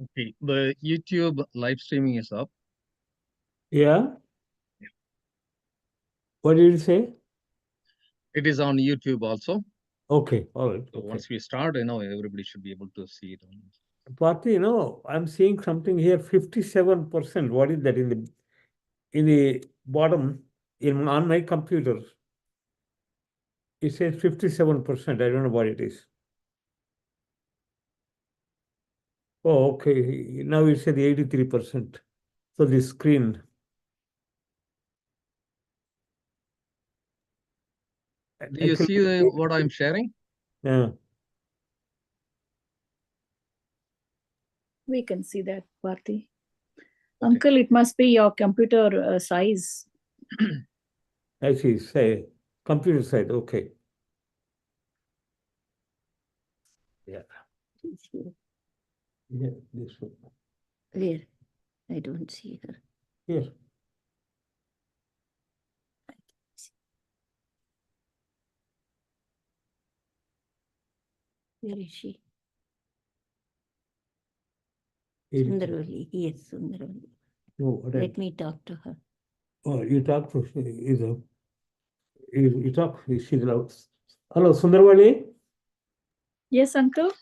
Okay, the YouTube live streaming is up. Yeah. What did you say? It is on YouTube also. Okay, all right. So Okay. once we start, everybody should be able to see it. Parthi, I'm seeing something here, 57%. What is that in the bottom on my computer? It says 57%. I don't know what it is. Oh, okay. Now it said 83%. So the screen. Do you see what I'm sharing? Yeah. We can see that, Bharti. Okay. Uncle, it must be your computer size. I see. Say computer side. Okay. Yeah. Yeah, this one. Where? I don't see her. Here. Where is she? Here. Sundaravali. Yes, Sundaravali. No, Let me talk to her. Oh, you talk to you talk. She's out. Hello, Sundaravali. Yes, uncle.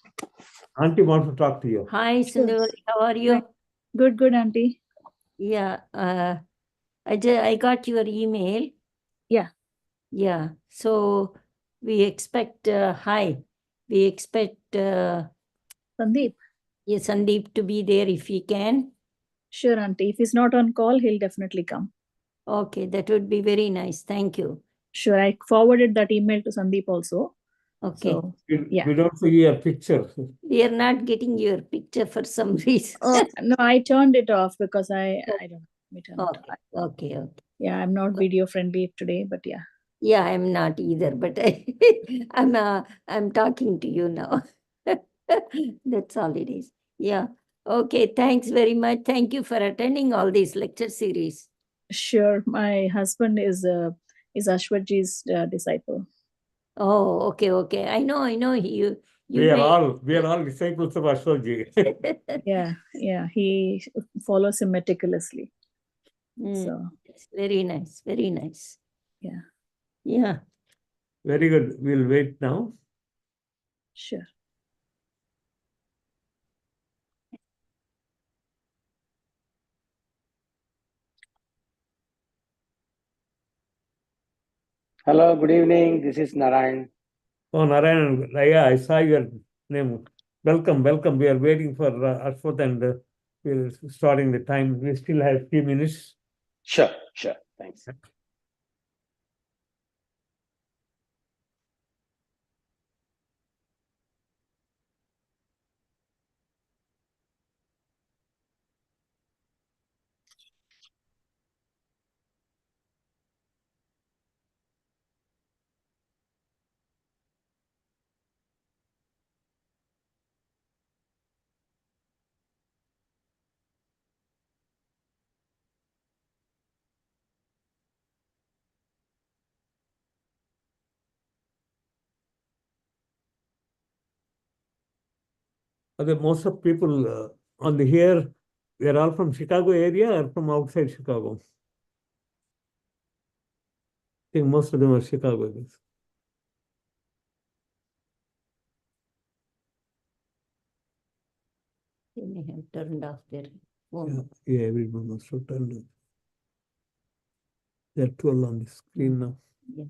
Auntie wants to talk to you. Hi, Sundaravali. How are you? Good, auntie. Yeah. I got your email. Yeah. Yeah. So we expect we expect Sandeep. yes, Sandeep to be there if he can. Sure, auntie. If he's not on call, he'll definitely come. Okay, that would be very nice. Thank you. Sure, I forwarded that email to Sandeep also. Okay. So, We don't see your picture. We are not getting your picture for some reason. No, I turned it off because I don't know. Let me turn it off. Okay. Yeah, I'm not video friendly today, but yeah. Yeah, I'm not either, but I'm talking to you now. That's all it is. Yeah. Okay. Thanks very much. Thank you for attending all these lecture series. Sure. My husband is Ashwatji's disciple. Oh, okay. I know. We are all disciples of Ashwatji. Yeah. He follows him meticulously. So it's very nice. Very nice. Yeah. Yeah. Very good. We'll wait now. Sure. Hello, good evening. This is Narayan. Oh, Narayan, yeah, I saw your name. Welcome. We are waiting for Ashwath and we're starting the time. We still have a few minutes. Sure. Thanks. Most of people on the here, we are all from Chicago area or from outside Chicago? I think most of them are Chicago. They may have turned off their phone. Yeah, everyone must have turned off. They're 12 on the screen now. Yeah.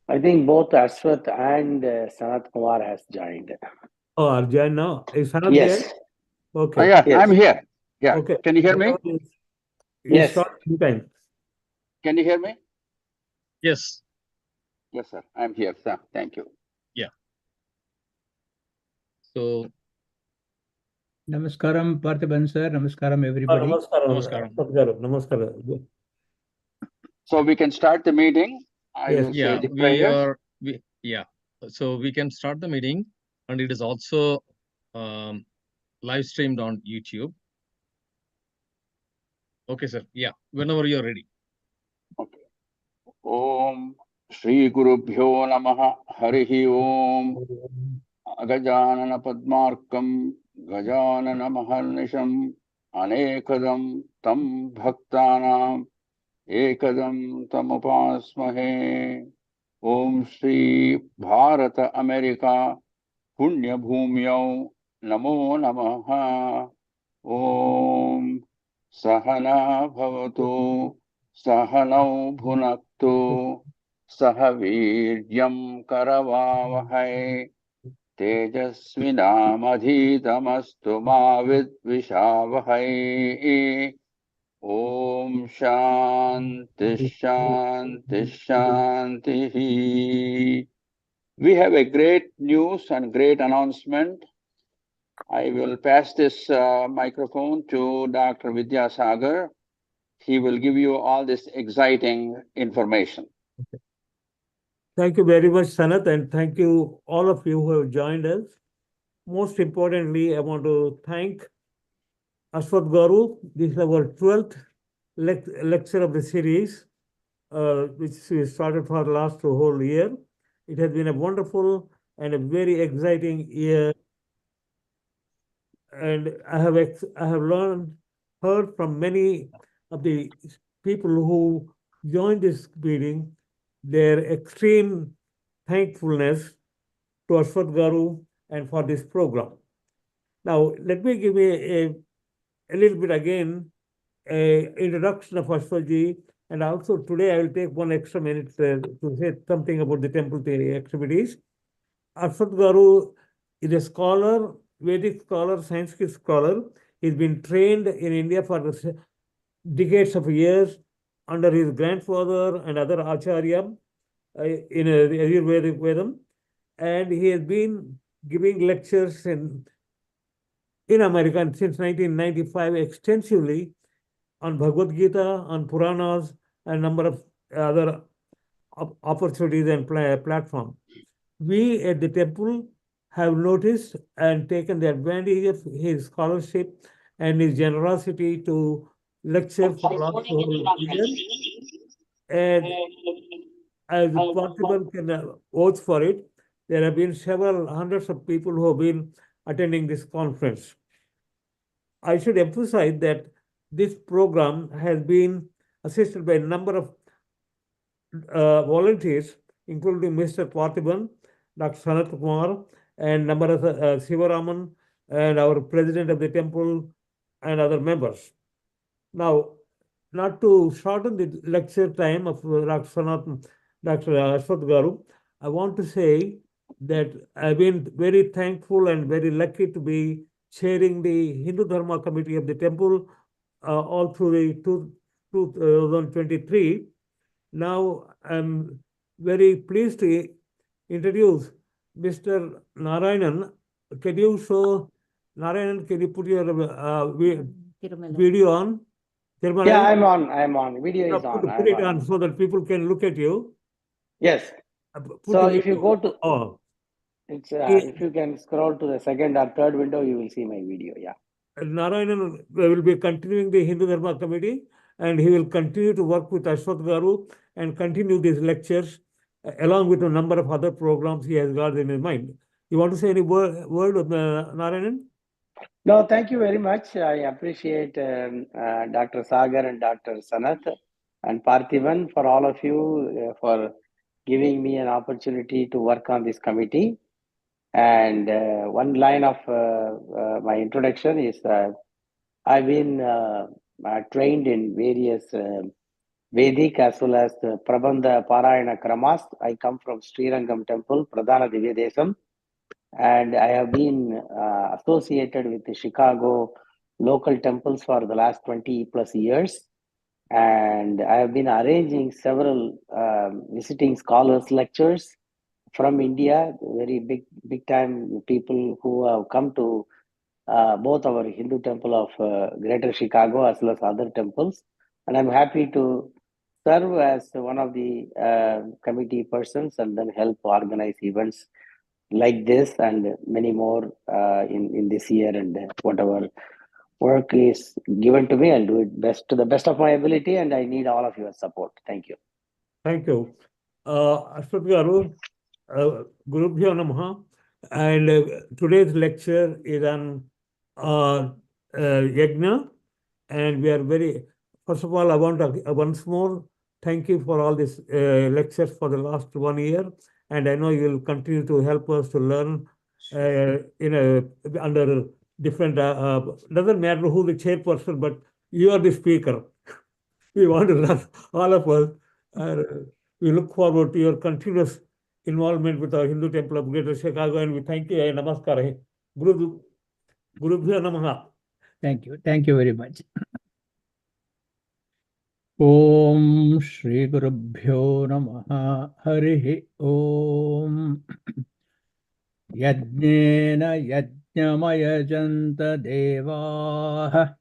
I think both Ashwath and Sanat Kumar has joined. Oh, Arjun now. Is Sanat Yes. there? Okay. Yeah, Yes. I'm here. Yeah. Okay. Can you hear me? Yes. Short time. Can you hear me? Yes. Yes, sir. I'm here, sir. Thank you. So, Namaskaram, Parthiban sir. Namaskaram, everybody. Namaskaram. Namaskaram. Namaskaram. So we can start the meeting. I Yes. will say yeah, the we prayers. are, so we can start the meeting, and it is also live streamed on YouTube. Okay, sir. Yeah, whenever you're ready. Okay. Om Shri Guru Bhyo Namaha Harihi Om Gajanana Padmarkam Gajanana Maharnisham Anekadam Tam Bhaktanam Ekadam Tam Upasmahe Om Shri Bharata America Punya Bhumyau Namo Namaha Om Sahana Bhavatu Sahanau Bhunaktu Sahaviryam Karavavahai Tejasvinamadhitamastu ma vidvishavahai Om Shanti Shanti Shanti. We have a great news and great announcement. I will pass this microphone to Dr. Vidyasagar. He will give you all this exciting information. Thank you very much, Sanat, and thank you all of you who have joined us. Most importantly, I want to thank Ashwath Garu. This is our 12th lecture of the series, which we started for last whole year. It has been a wonderful and a very exciting year. And I have heard from many of the people who joined this meeting their extreme thankfulness to Ashwath Garu and for this program. Now, let me give a little bit again, a introduction of Ashwath-ji, and also today I will take 1 extra minute to say something about the temple theory activities. Ashwath Garu is a scholar, Vedic scholar, Sanskrit scholar. He's been trained in India for decades of years under his grandfather and other acharya in Ayurvedic Vedam, and he has been giving lectures in America since 1995 extensively on Bhagavad Gita, on Puranas, and a number of other opportunities and platforms. We at the temple have noticed and taken the advantage of his scholarship and his generosity to lecture for last whole year. And as possible can vouch for it, there have been several hundreds of people who have been attending this conference. I should emphasize that this program has been assisted by a number of volunteers, including Mr. Parthiban, Dr. Sanat Kumar, and number of Sivaraman, and our president of the temple, and other members. Now, not to shorten the lecture time of Dr. Ashwath Garu, I want to say that I've been very thankful and very lucky to be chairing the Hindu Dharma Committee of the temple all through the 2023. Now, I'm very pleased to introduce Mr. Narayanan. Can you show, Narayanan, can you put your video on? Tirumala? Yeah, I'm on. Video is on. Put it on so that people can look at you. Yes. Put So the if you video. go to, Oh, it's if you can scroll to the second or third window, you will see my video. Yeah. Narayanan will be continuing the Hindu Dharma Committee, and he will continue to work with Ashwath Garu and continue these lectures along with a number of other programs he has got in his mind. You want to say any word of Narayanan? No, thank you very much. I appreciate Dr. Sagar and Dr. Sanath and Parthiban for all of you for giving me an opportunity to work on this committee. And one line of my introduction is I've been trained in various Vedic as well as the Prabandha Parayana Kramas. I come from Srirangam Temple, Pradhana Divya Desam, and I have been associated with the Chicago local temples for the last 20 plus years. And I have been arranging several visiting scholars lectures from India, very big time people who have come to both our Hindu temple of Greater Chicago as well as other temples. And I'm happy to serve as one of the committee persons and then help organize events like this and many more in this year. And whatever work is given to me, I'll do it best to the best of my ability, and I need all of your support. Thank you. Thank you. Ashwat Garu, Gurubhyo Namaha, and today's lecture is on Yajna, and we are very, first of all, I want to once more thank you for all these lectures for the last 1 year, and I know you will continue to help us to learn under different, doesn't matter who the chairperson, but you are the speaker. We want to run, all of us. We look forward to your continuous involvement with the Hindu Temple of Greater Chicago, and we thank you. Namaskar. Gurubhyo Namaha. Thank you. Thank you very much. Om Shri Gurubhyo Namaha Harihi Om Yajnena Yajnamayajanta Devaha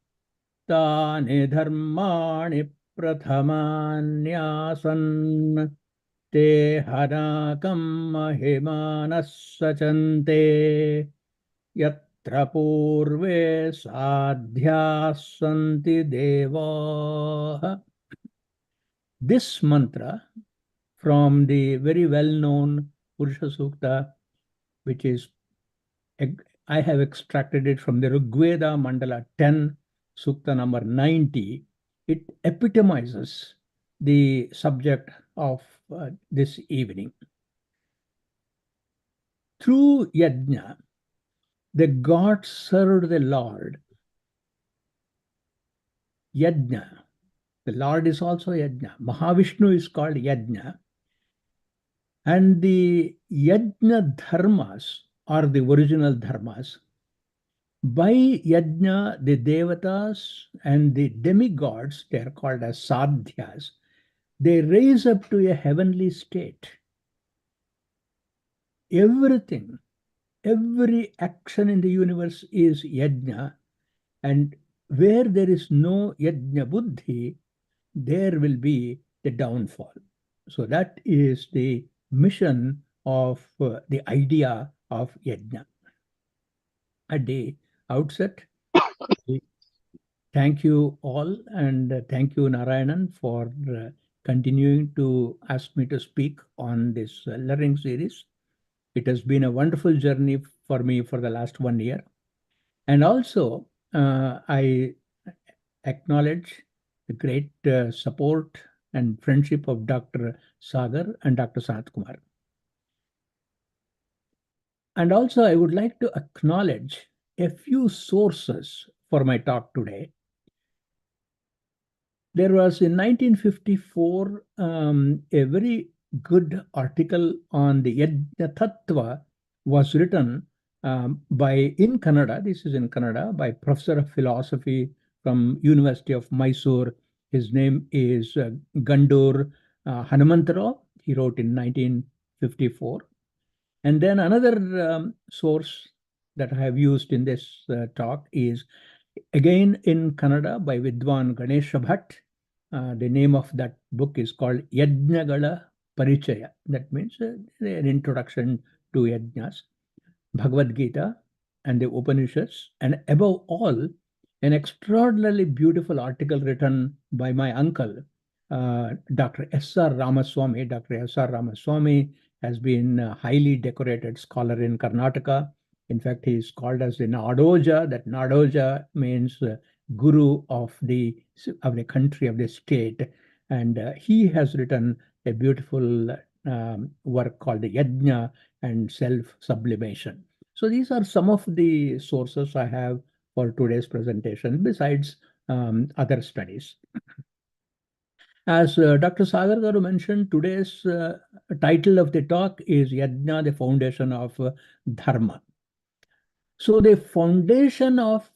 Tani Dharmani Prathamanyasan Te Hanakam Mahimanas Sachante Yatra Purve Sadhyas Santi Devaha. This mantra from the very well-known Purusha Sukta, which is, I have extracted it from the Rigveda Mandala 10, Sukta number 90. It epitomizes the subject of this evening. Through Yajna, the gods served the Lord. Yajna. The Lord is also Yajna. Mahavishnu is called Yajna. And the Yajna dharmas are the original dharmas. By Yajna, the Devatas and the demigods, they are called as sadhyas, they raise up to a heavenly state. Everything, every action in the universe is Yajna, and where there is no Yajna buddhi, there will be the downfall. So that is the mission of the idea of Yajna. At the outset, thank you all, and thank you, Narayanan, for continuing to ask me to speak on this learning series. It has been a wonderful journey for me for the last 1 year. And also, I acknowledge the great support and friendship of Dr. Sagar and Dr. Sanat Kumar. And also, I would like to acknowledge a few sources for my talk today. There was in 1954 a very good article on the Yajna Tattva was written in Kannada. This is in Kannada by Professor of Philosophy from University of Mysore. His name is Gandoor Hanumantarao. He wrote in 1954. And then another source that I have used in this talk is again in Kannada by Vidwan Ganesha Bhatt. The name of that book is called Yajnagala Parichaya. That means an introduction to Yajnas, Bhagavad Gita, and the Upanishads, and above all, an extraordinarily beautiful article written by my uncle, Dr. S.R. Ramaswamy. Dr. S.R. Ramaswamy has been a highly decorated scholar in Karnataka. In fact, he is called as the Nadoja. That Nadoja means guru of the country, of the state. And he has written a beautiful work called the Yajna and Self-Sublimation. So these are some of the sources I have for today's presentation, besides other studies. As Dr. Sagar Garu mentioned, today's title of the talk is Yajna, the foundation of Dharma. So the foundation of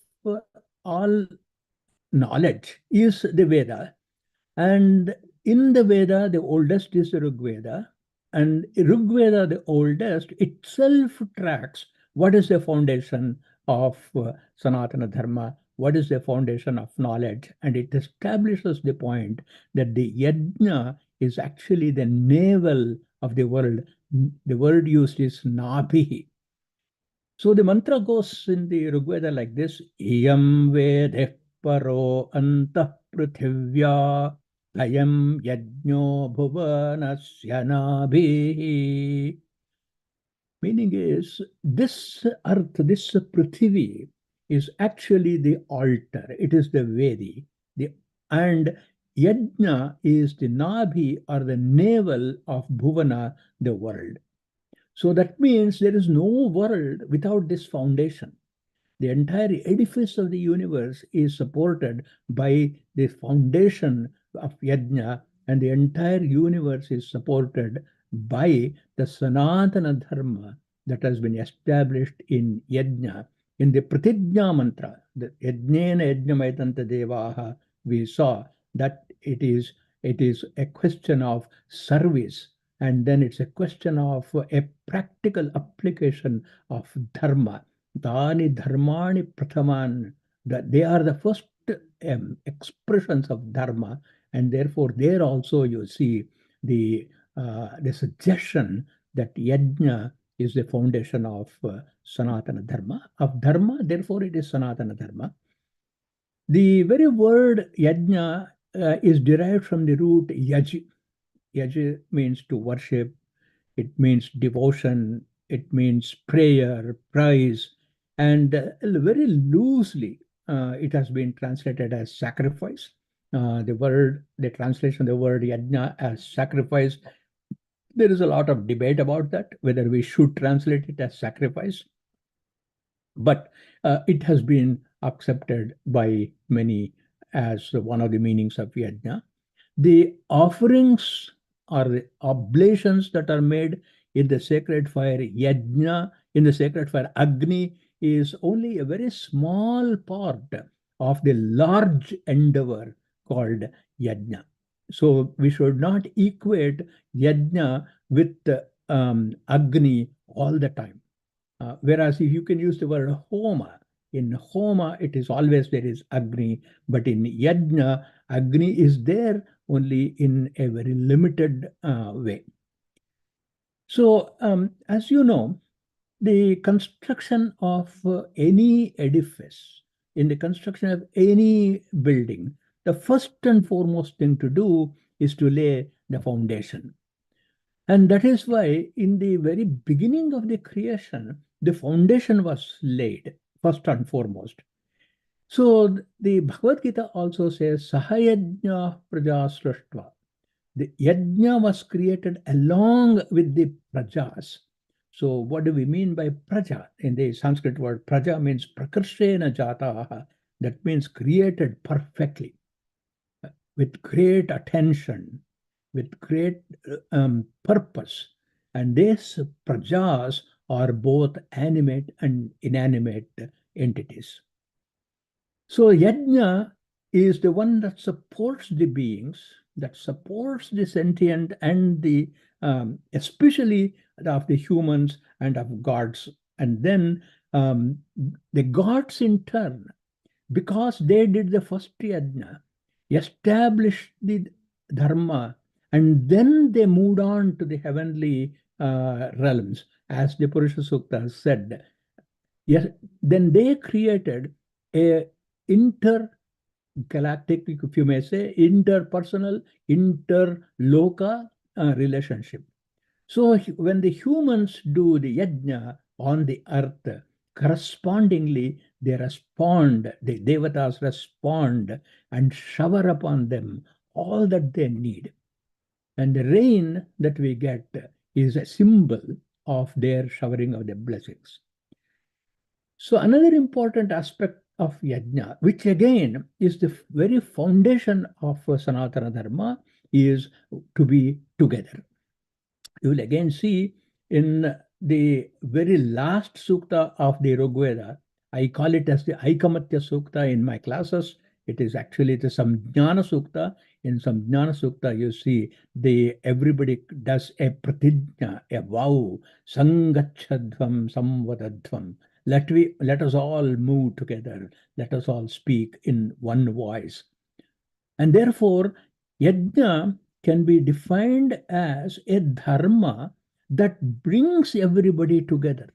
all knowledge is the Veda. And in the Veda, the oldest is the Rig Veda. And Rig Veda, the oldest, itself tracks what is the foundation of Sanatana Dharma, what is the foundation of knowledge. And it establishes the point that the Yajna is actually the navel of the world. The word used is Nabhi. So the mantra goes in the Rigveda like this: Iyam vedeh paro antah prithivya ayam yajno bhuvanasya nabhi. Meaning is, this earth, this Prithvi is actually the altar. It is the Vedi. And Yajna is the Nabhi or the navel of Bhuvana, the world. So that means there is no world without this foundation. The entire edifice of the universe is supported by the foundation of Yajna, and the entire universe is supported by the Sanatana Dharma that has been established in Yajna. In the Pratijna mantra, the Yajnena Yajnamayatanta Devaha, we saw that it is a question of service, and then it's a question of a practical application of dharma. Tani dharmani prathaman, that they are the first expressions of dharma, and therefore there also you see the suggestion that yajna is the foundation of Sanatana Dharma, therefore it is Sanatana Dharma. The very word yajna is derived from the root yaj. Yaj means to worship, it means devotion, it means prayer, praise, and very loosely it has been translated as sacrifice. The translation of the word yajna as sacrifice, there is a lot of debate about that, whether we should translate it as sacrifice. But it has been accepted by many as one of the meanings of yajna. The offerings or the oblations that are made in the sacred fire yajna, in the sacred fire agni, is only a very small part of the large endeavor called yajna. So we should not equate yajna with agni all the time. Whereas if you can use the word homa, in homa it is always there is agni, but in yajna, agni is there only in a very limited way. So as you know, the construction of any edifice, in the construction of any building, the first and foremost thing to do is to lay the foundation. And that is why in the very beginning of the creation, the foundation was laid first and foremost. So the Bhagavad Gita also says, Sahayajna Praja Srashtva. The yajna was created along with the prajas. So what do we mean by praja? In the Sanskrit word praja means prakarshena jataha. That means created perfectly, with great attention, with great purpose. And these prajas are both animate and inanimate entities. So yajna is the one that supports the beings, that supports the sentient and the especially of the humans and of gods. And then the gods in turn, because they did the first yajna, established the dharma, and then they moved on to the heavenly realms, as the Purusha Sukta said. Yes, then they created a intergalactic, if you may say, interpersonal, interloka relationship. So when the humans do the yajna on the earth, correspondingly they respond, the devatas respond and shower upon them all that they need. And the rain that we get is a symbol of their showering of the blessings. So another important aspect of yajna, which again is the very foundation of Sanatana Dharma, is to be together. You will again see in the very last sukta of the Rigveda, I call it as the Aikamatya Sukta in my classes. It is actually the Samjnana Sukta. In Samjnana Sukta, you see everybody does a pratijna, a vow, Sangachadvam Samvadadvam. Let us all move together. Let us all speak in one voice. And therefore, yajna can be defined as a dharma that brings everybody together.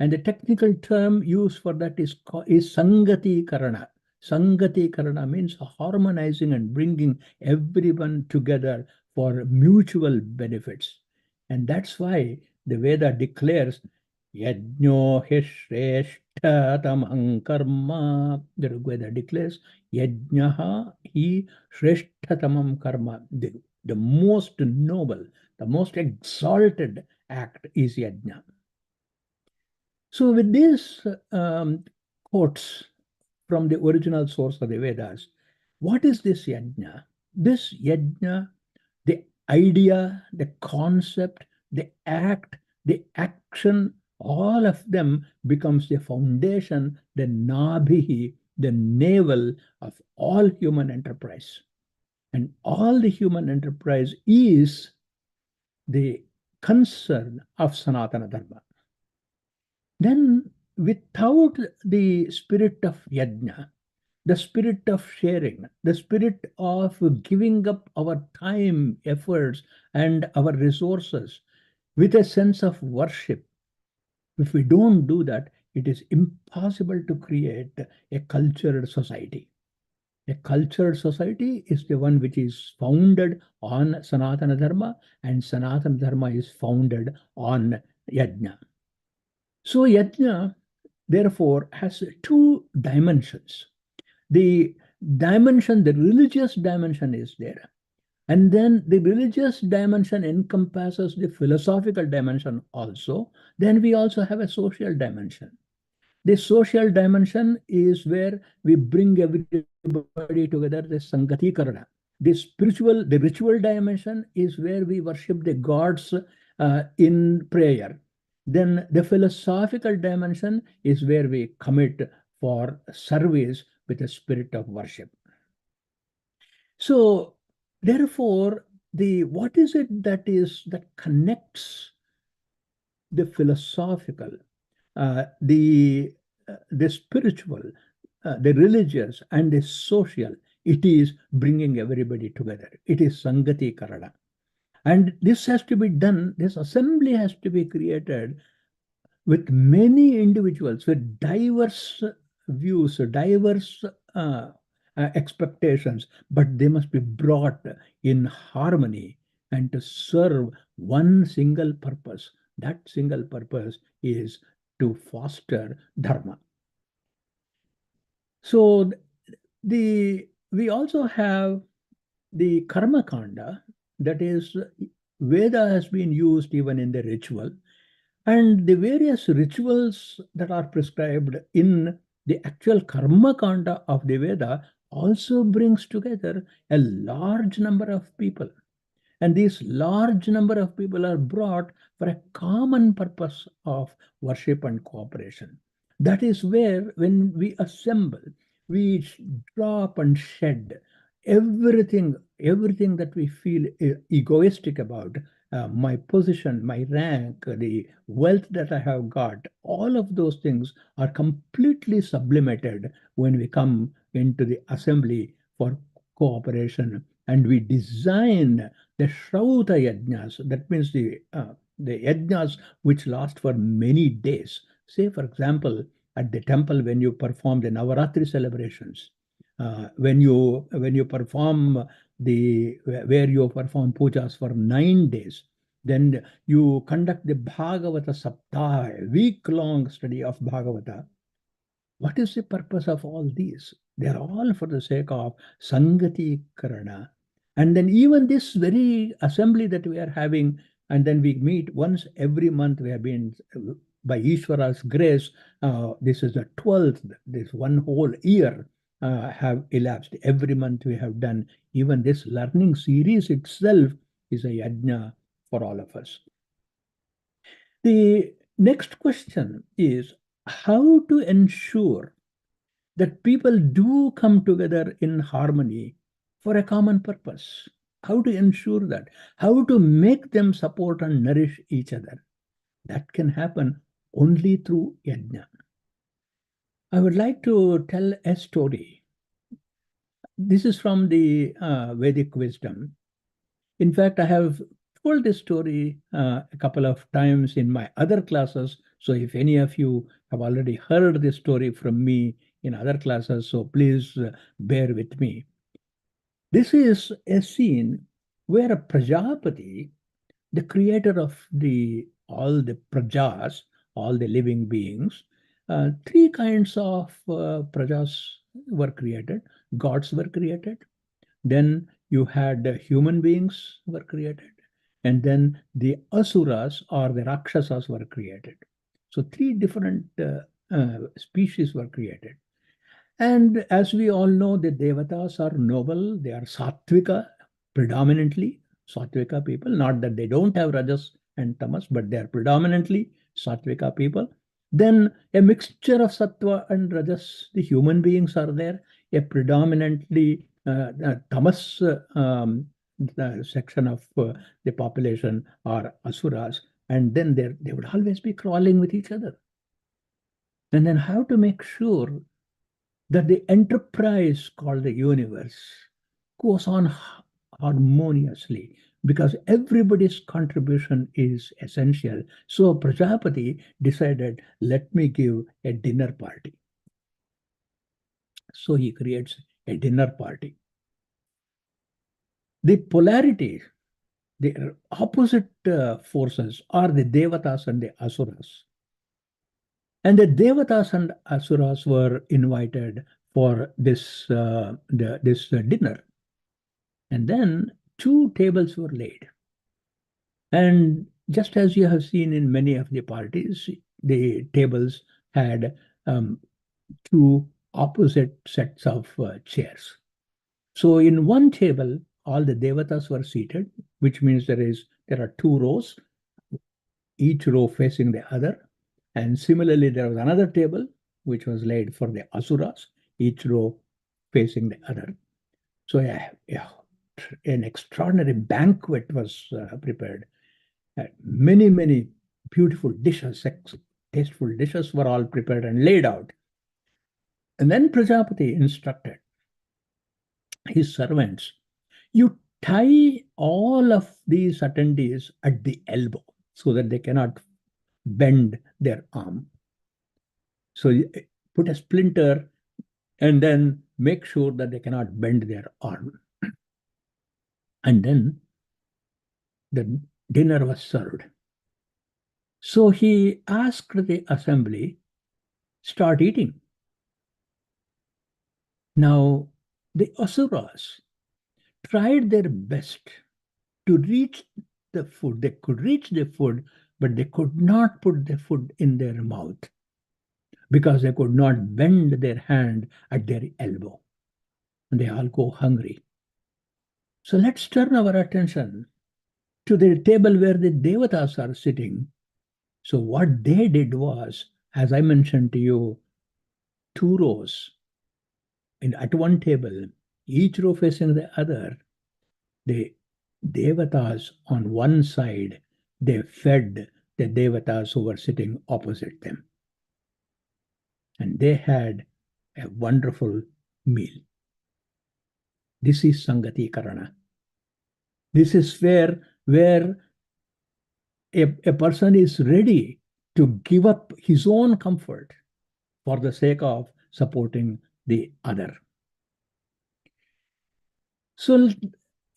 And the technical term used for that is sangati karana. Sangati karana means harmonizing and bringing everyone together for mutual benefits. And that's why the Veda declares Yajno Hishreshtatamam karma. The Rigveda declares Yajnaha hi Shreshtatamam karma. The most noble, the most exalted act is Yajna. So with these quotes from the original source of the Vedas, what is this Yajna? This Yajna, the idea, the concept, the act, the action, all of them becomes the foundation, the nabhi, the navel of all human enterprise. And all the human enterprise is the concern of Sanatana Dharma. Then without the spirit of yajna, the spirit of sharing, the spirit of giving up our time, efforts, and our resources with a sense of worship, if we don't do that, it is impossible to create a cultured society. A cultured society is the one which is founded on Sanatana Dharma, and Sanatana Dharma is founded on yajna. So yajna, therefore, has two dimensions. The dimension, the religious dimension is there. And then the religious dimension encompasses the philosophical dimension also. Then we also have a social dimension. The social dimension is where we bring everybody together, the Sangati Karana. The ritual dimension is where we worship the gods in prayer. Then the philosophical dimension is where we commit for service with a spirit of worship. So therefore, what is it that connects the philosophical, the spiritual, the religious, and the social? It is bringing everybody together. It is Sangati Karana. And this has to be done, this assembly has to be created with many individuals with diverse views, diverse expectations, but they must be brought in harmony and to serve one single purpose. That single purpose is to foster Dharma. So we also have the Karma Kanda, that is, Veda has been used even in the ritual. And the various rituals that are prescribed in the actual Karma Kanda of the Veda also brings together a large number of people. And these large number of people are brought for a common purpose of worship and cooperation. That is where, when we assemble, we drop and shed everything that we feel egoistic about, my position, my rank, the wealth that I have got, all of those things are completely sublimated when we come into the assembly for cooperation, and we design the Shrauta Yajnas. That means the yajnas which last for many days. Say, for example, at the temple, when you perform the Navaratri celebrations, when you perform where you perform pujas for 9 days, then you conduct the Bhagavata Saptaha, a week-long study of Bhagavata. What is the purpose of all these? They are all for the sake of Sangati Karana. And then even this very assembly that we are having, and then we meet once every month, we have been, by Ishvara's grace, this is the 12th, this one whole year have elapsed. Every month we have done. Even this learning series itself is a yajna for all of us. The next question is how to ensure that people do come together in harmony for a common purpose. How to ensure that? How to make them support and nourish each other? That can happen only through yajna. I would like to tell a story. This is from the Vedic wisdom. In fact, I have told this story a couple of times in my other classes. So if any of you have already heard this story from me in other classes, so please bear with me. This is a scene where a Prajapati, the creator of all the prajas, all the living beings, three kinds of prajas were created. Gods were created. Then you had human beings were created. And then the asuras or the rakshasas were created. So three different species were created. And as we all know, the devatas are noble. They are sattvika, predominantly sattvika people. Not that they don't have rajas and tamas, but they are predominantly sattvika people. Then a mixture of sattva and rajas, the human beings are there. A predominantly tamas section of the population are asuras. And then they would always be crawling with each other. And then how to make sure that the enterprise called the universe goes on harmoniously, because everybody's contribution is essential. So Prajapati decided, let me give a dinner party. So he creates a dinner party. The polarity, the opposite forces are the devatas and the asuras. And the devatas and asuras were invited for this dinner. And then 2 tables were laid. And just as you have seen in many of the parties, the tables had 2 opposite sets of chairs. So in one table, all the devatas were seated, which means there are 2 rows, each row facing the other. And similarly, there was another table which was laid for the asuras, each row facing the other. So an extraordinary banquet was prepared. Many, many beautiful dishes, tasteful dishes were all prepared and laid out. And then Prajapati instructed his servants, you tie all of these attendees at the elbow so that they cannot bend their arm. So you put a splinter and then make sure that they cannot bend their arm. And then the dinner was served. So he asked the assembly, start eating. Now, the asuras tried their best to reach the food. They could reach the food, but they could not put the food in their mouth because they could not bend their hand at their elbow. And they all go hungry. So let's turn our attention to the table where the devatas are sitting. So what they did was, as I mentioned to you, 2 rows. At one table, each row facing the other, the devatas on one side, they fed the devatas who were sitting opposite them. And they had a wonderful meal. This is Sangati Karana. This is where a person is ready to give up his own comfort for the sake of supporting the other. So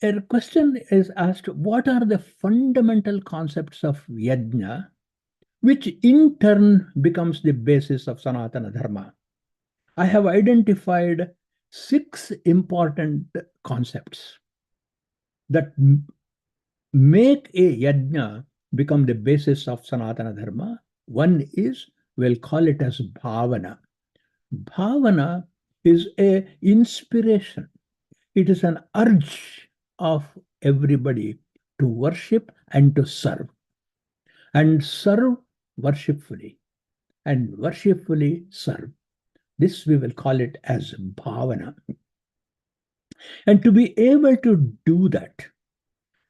a question is asked, what are the fundamental concepts of Yajna, which in turn becomes the basis of Sanatana Dharma? I have identified 6 important concepts that make a Yajna become the basis of Sanatana Dharma. One is, we'll call it as Bhavana. Bhavana is a inspiration. It is an urge of everybody to worship and to serve. And serve worshipfully. And worshipfully serve. This we will call it as bhavana. And to be able to do that,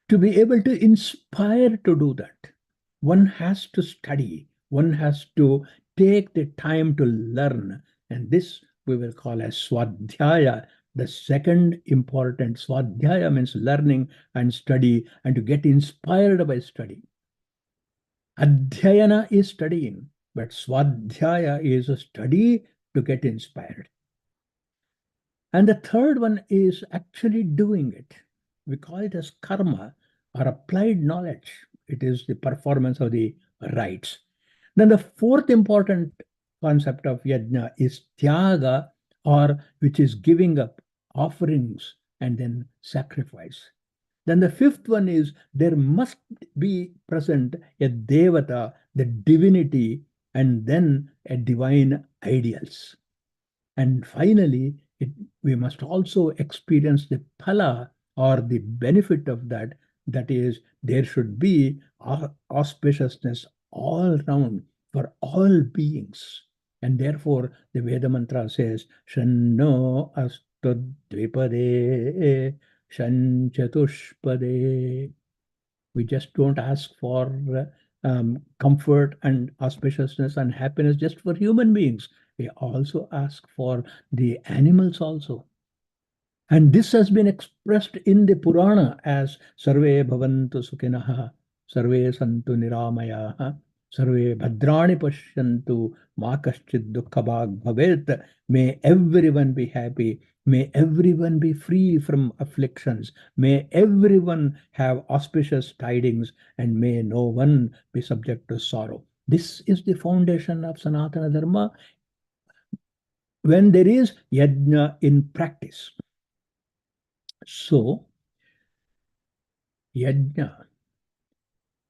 to be able to inspire to do that, one has to study, one has to take the time to learn. And this we will call as swadhyaya. The second important swadhyaya means learning and study and to get inspired by study. Adhyayana is studying, but swadhyaya is a study to get inspired. And the third one is actually doing it. We call it as karma or applied knowledge. It is the performance of the rites. Then the fourth important concept of yajna is tyaga, or which is giving up offerings and then sacrifice. Then the fifth one is there must be present a devata, the divinity, and then a divine ideals. And finally, we must also experience the phala or the benefit of that. That is, there should be auspiciousness all round for all beings. And therefore, the Veda mantra says, Shanno astu dvipade, Shan chatushpade. We just don't ask for comfort and auspiciousness and happiness just for human beings. We also ask for the animals also. And this has been expressed in the Purana as Sarve Bhavantu Sukhinaha, Sarve Santu Niramayaha, Sarve Bhadrani Pashyantu, Ma Kaschid Dukkhabhag Bhavet. May everyone be happy. May everyone be free from afflictions. May everyone have auspicious tidings, and may no one be subject to sorrow. This is the foundation of Sanatana Dharma when there is yajna in practice. So, yajna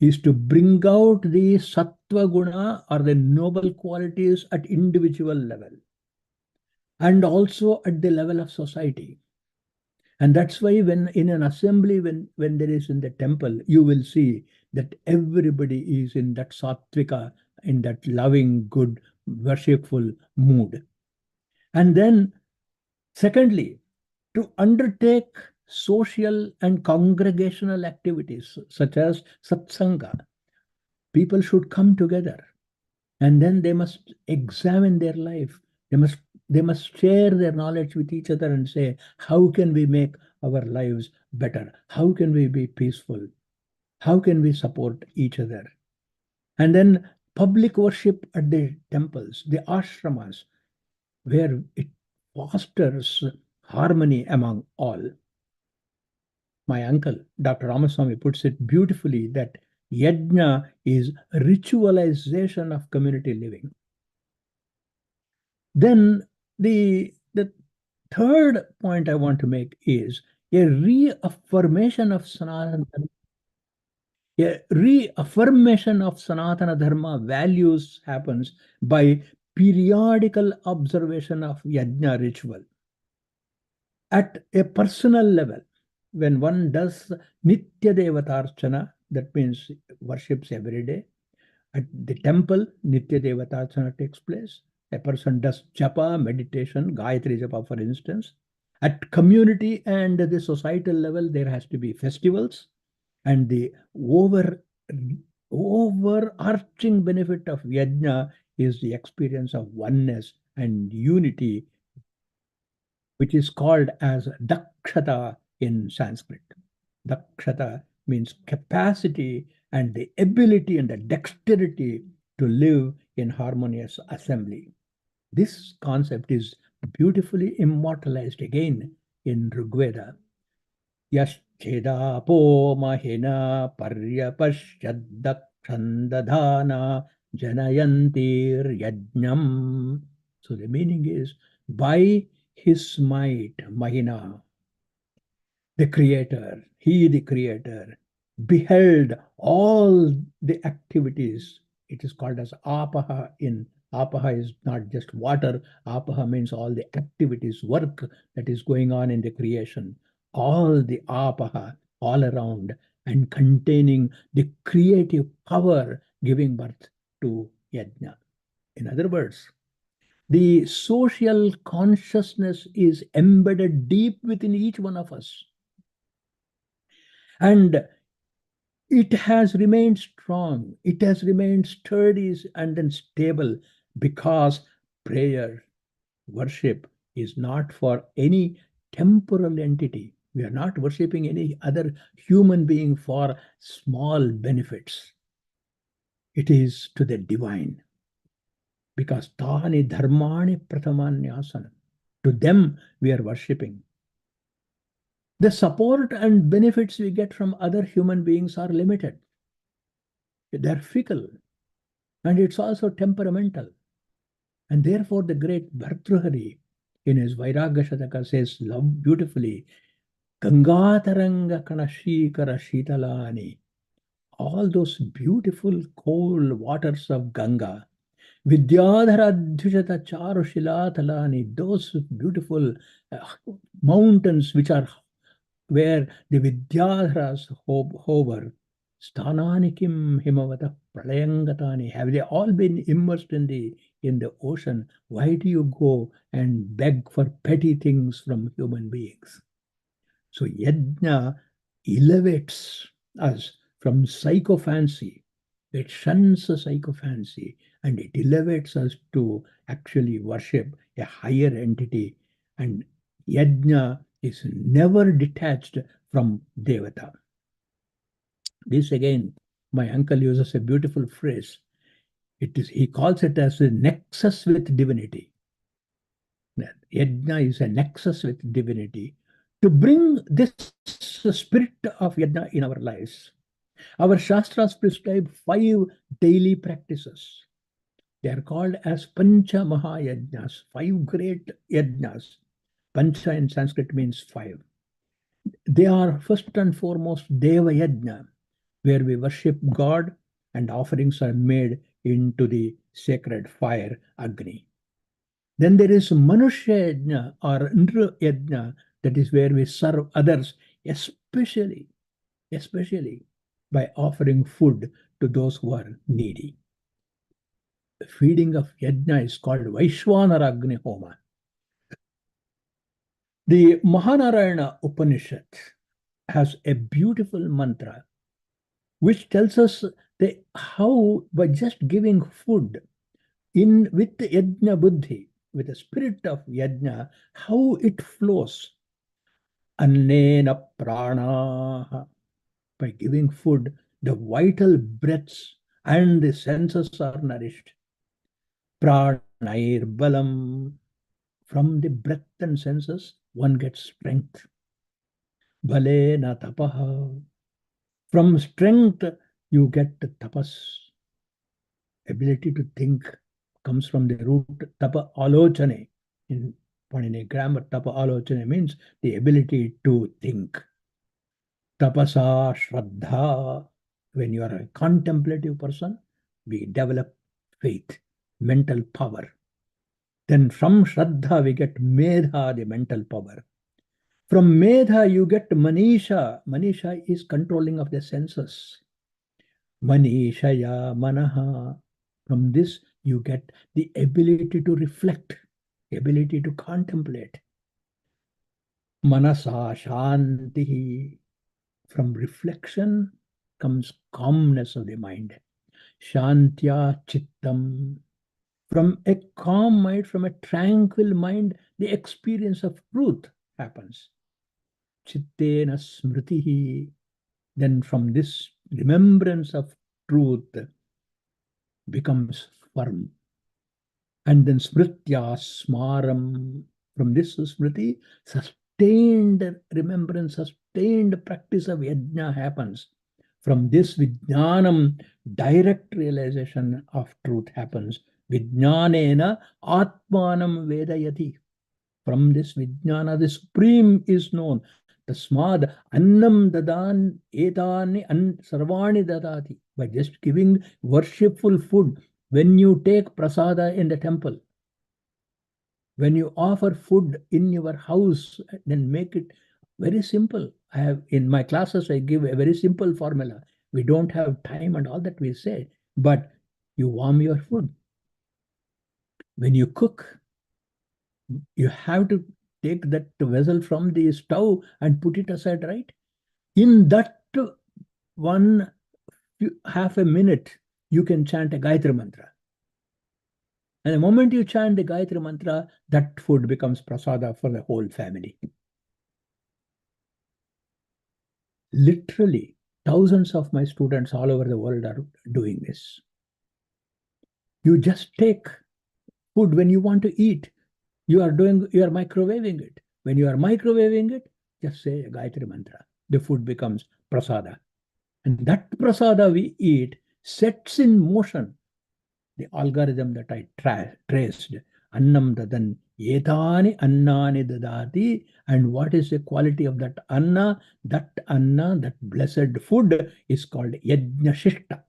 is to bring out the sattva guna or the noble qualities at individual level and also at the level of society. And that's why when in an assembly, when there is in the temple, you will see that everybody is in that sattvika, in that loving, good, worshipful mood. And then, secondly, to undertake social and congregational activities such as satsanga. People should come together and then they must examine their life. They must share their knowledge with each other and say, how can we make our lives better? How can we be peaceful? How can we support each other? And then public worship at the temples, the ashramas, where it fosters harmony among all. My uncle, Dr. Ramaswamy, puts it beautifully that yajna is ritualization of community living. Then the third point I want to make is a reaffirmation of Sanatana Dharma values happens by periodical observation of yajna ritual. At a personal level, when one does Nitya Devatarchana, that means worships every day. At the temple, Nitya Devatarchana takes place. A person does japa, meditation, Gayatri japa, for instance. At community and the societal level, there has to be festivals. And the overarching benefit of yajna is the experience of oneness and unity, which is called as dakshata in Sanskrit. Dakshata means capacity and the ability and the dexterity to live in harmonious assembly. This concept is beautifully immortalized again in Rigveda. Yashchedapo mahina paryapashyaddakshandadhana janayantir yajnam. So the meaning is, by his might, mahina, the creator, he the creator, beheld all the activities. It is called as apaha in Apaha is not just water. Apaha means all the activities, work that is going on in the creation. All the apaha all around and containing the creative power giving birth to yajna. In other words, the social consciousness is embedded deep within each one of us. And it has remained strong, it has remained sturdy and then stable because prayer, worship is not for any temporal entity. We are not worshipping any other human being for small benefits. It is to the divine. Because Tani Dharmani Prathamanyasana. To them we are worshipping. The support and benefits we get from other human beings are limited. They're fickle. And it's also temperamental. And therefore the great Bhartrihari in his Vairagya Shataka says love beautifully, Gangataranga Kanashikara Shitalani. All those beautiful cold waters of Ganga, Vidyadhara Dhyushata Charushila Talani, those beautiful mountains which are where the Vidyadharas hover, Sthananikim Himavata Pralayangatani, have they all been immersed in the ocean? Why do you go and beg for petty things from human beings? So Yajna elevates us from psychophancy. It shuns the psychophancy and it elevates us to actually worship a higher entity. And Yajna is never detached from Devata. This again, my uncle uses a beautiful phrase. He calls it as a nexus with divinity. Yajna is a nexus with divinity. To bring this spirit of Yajna in our lives, our Shastras prescribe 5 daily practices. They are called as Pancha Mahayajnas, 5 great yajnas. Pancha in Sanskrit means 5. They are first and foremost Deva Yajna, where we worship God and offerings are made into the sacred fire, Agni. Then there is Manushya Yajna or Indra Yajna, that is where we serve others, especially by offering food to those who are needy. The feeding of Yajna is called Vaishwanara Agni Homa. The Mahanarayana Upanishad has a beautiful mantra which tells us how by just giving food with the Yajna Buddhi, with the spirit of Yajna, how it flows. Annena prana. By giving food, the vital breaths and the senses are nourished. Pranair balam. From the breath and senses, one gets strength. Balena tapaha. From strength, you get tapas. Ability to think comes from the root tapa alochane. In Panini grammar, tapa alochane means the ability to think. Tapasa shraddha. When you are a contemplative person, we develop faith, mental power. Then from shraddha, we get medha, the mental power. From medha, you get manisha. Manisha is controlling of the senses. Manishaya manaha. From this, you get the ability to reflect, ability to contemplate. Manasa shantihi. From reflection comes calmness of the mind. Shantya chittam. From a calm mind, from a tranquil mind, the experience of truth happens. Chittena smritihi. Then from this remembrance of truth becomes firm. And then smritya smaram. From this smriti, sustained remembrance, sustained practice of yajna happens. From this vijnanam, direct realization of truth happens. Vijnanena atmanam vedayati. From this vijnana, the supreme is known. Tasmad annam dadan etani sarvani dadati. By just giving worshipful food, When you take prasada in the temple, when you offer food in your house, then make it very simple. I have in my classes, I give a very simple formula. We don't have time and all that we say, but you warm your food. When you cook, you have to take that vessel from the stove and put it aside, right? In that one half a minute, you can chant a Gayatri mantra. And the moment you chant the Gayatri mantra, that food becomes prasada for the whole family. Literally, thousands of my students all over the world are doing this. You just take food when you want to eat. You are microwaving it. When you are microwaving it, just say a Gayatri mantra. The food becomes prasada. And that prasada we eat sets in motion the algorithm that I traced. Annam dadan etani annani dadati. And what is the quality of that anna? That anna, that blessed food is called Yajna Shishta.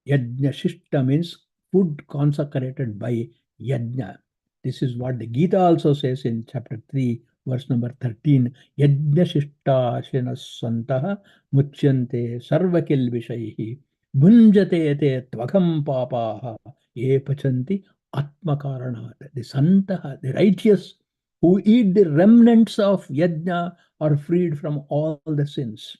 Yajna Shishta means food consecrated by Yajna. This is what the Gita also says in chapter 3, verse number 13. Yajna Shishta Shanassantaha Muchyante Sarvakil Vishaihi Bhunjate te tvagam papaha ye pachanti atmakaranat. The Santaha, the righteous who eat the remnants of Yajna are freed from all the sins.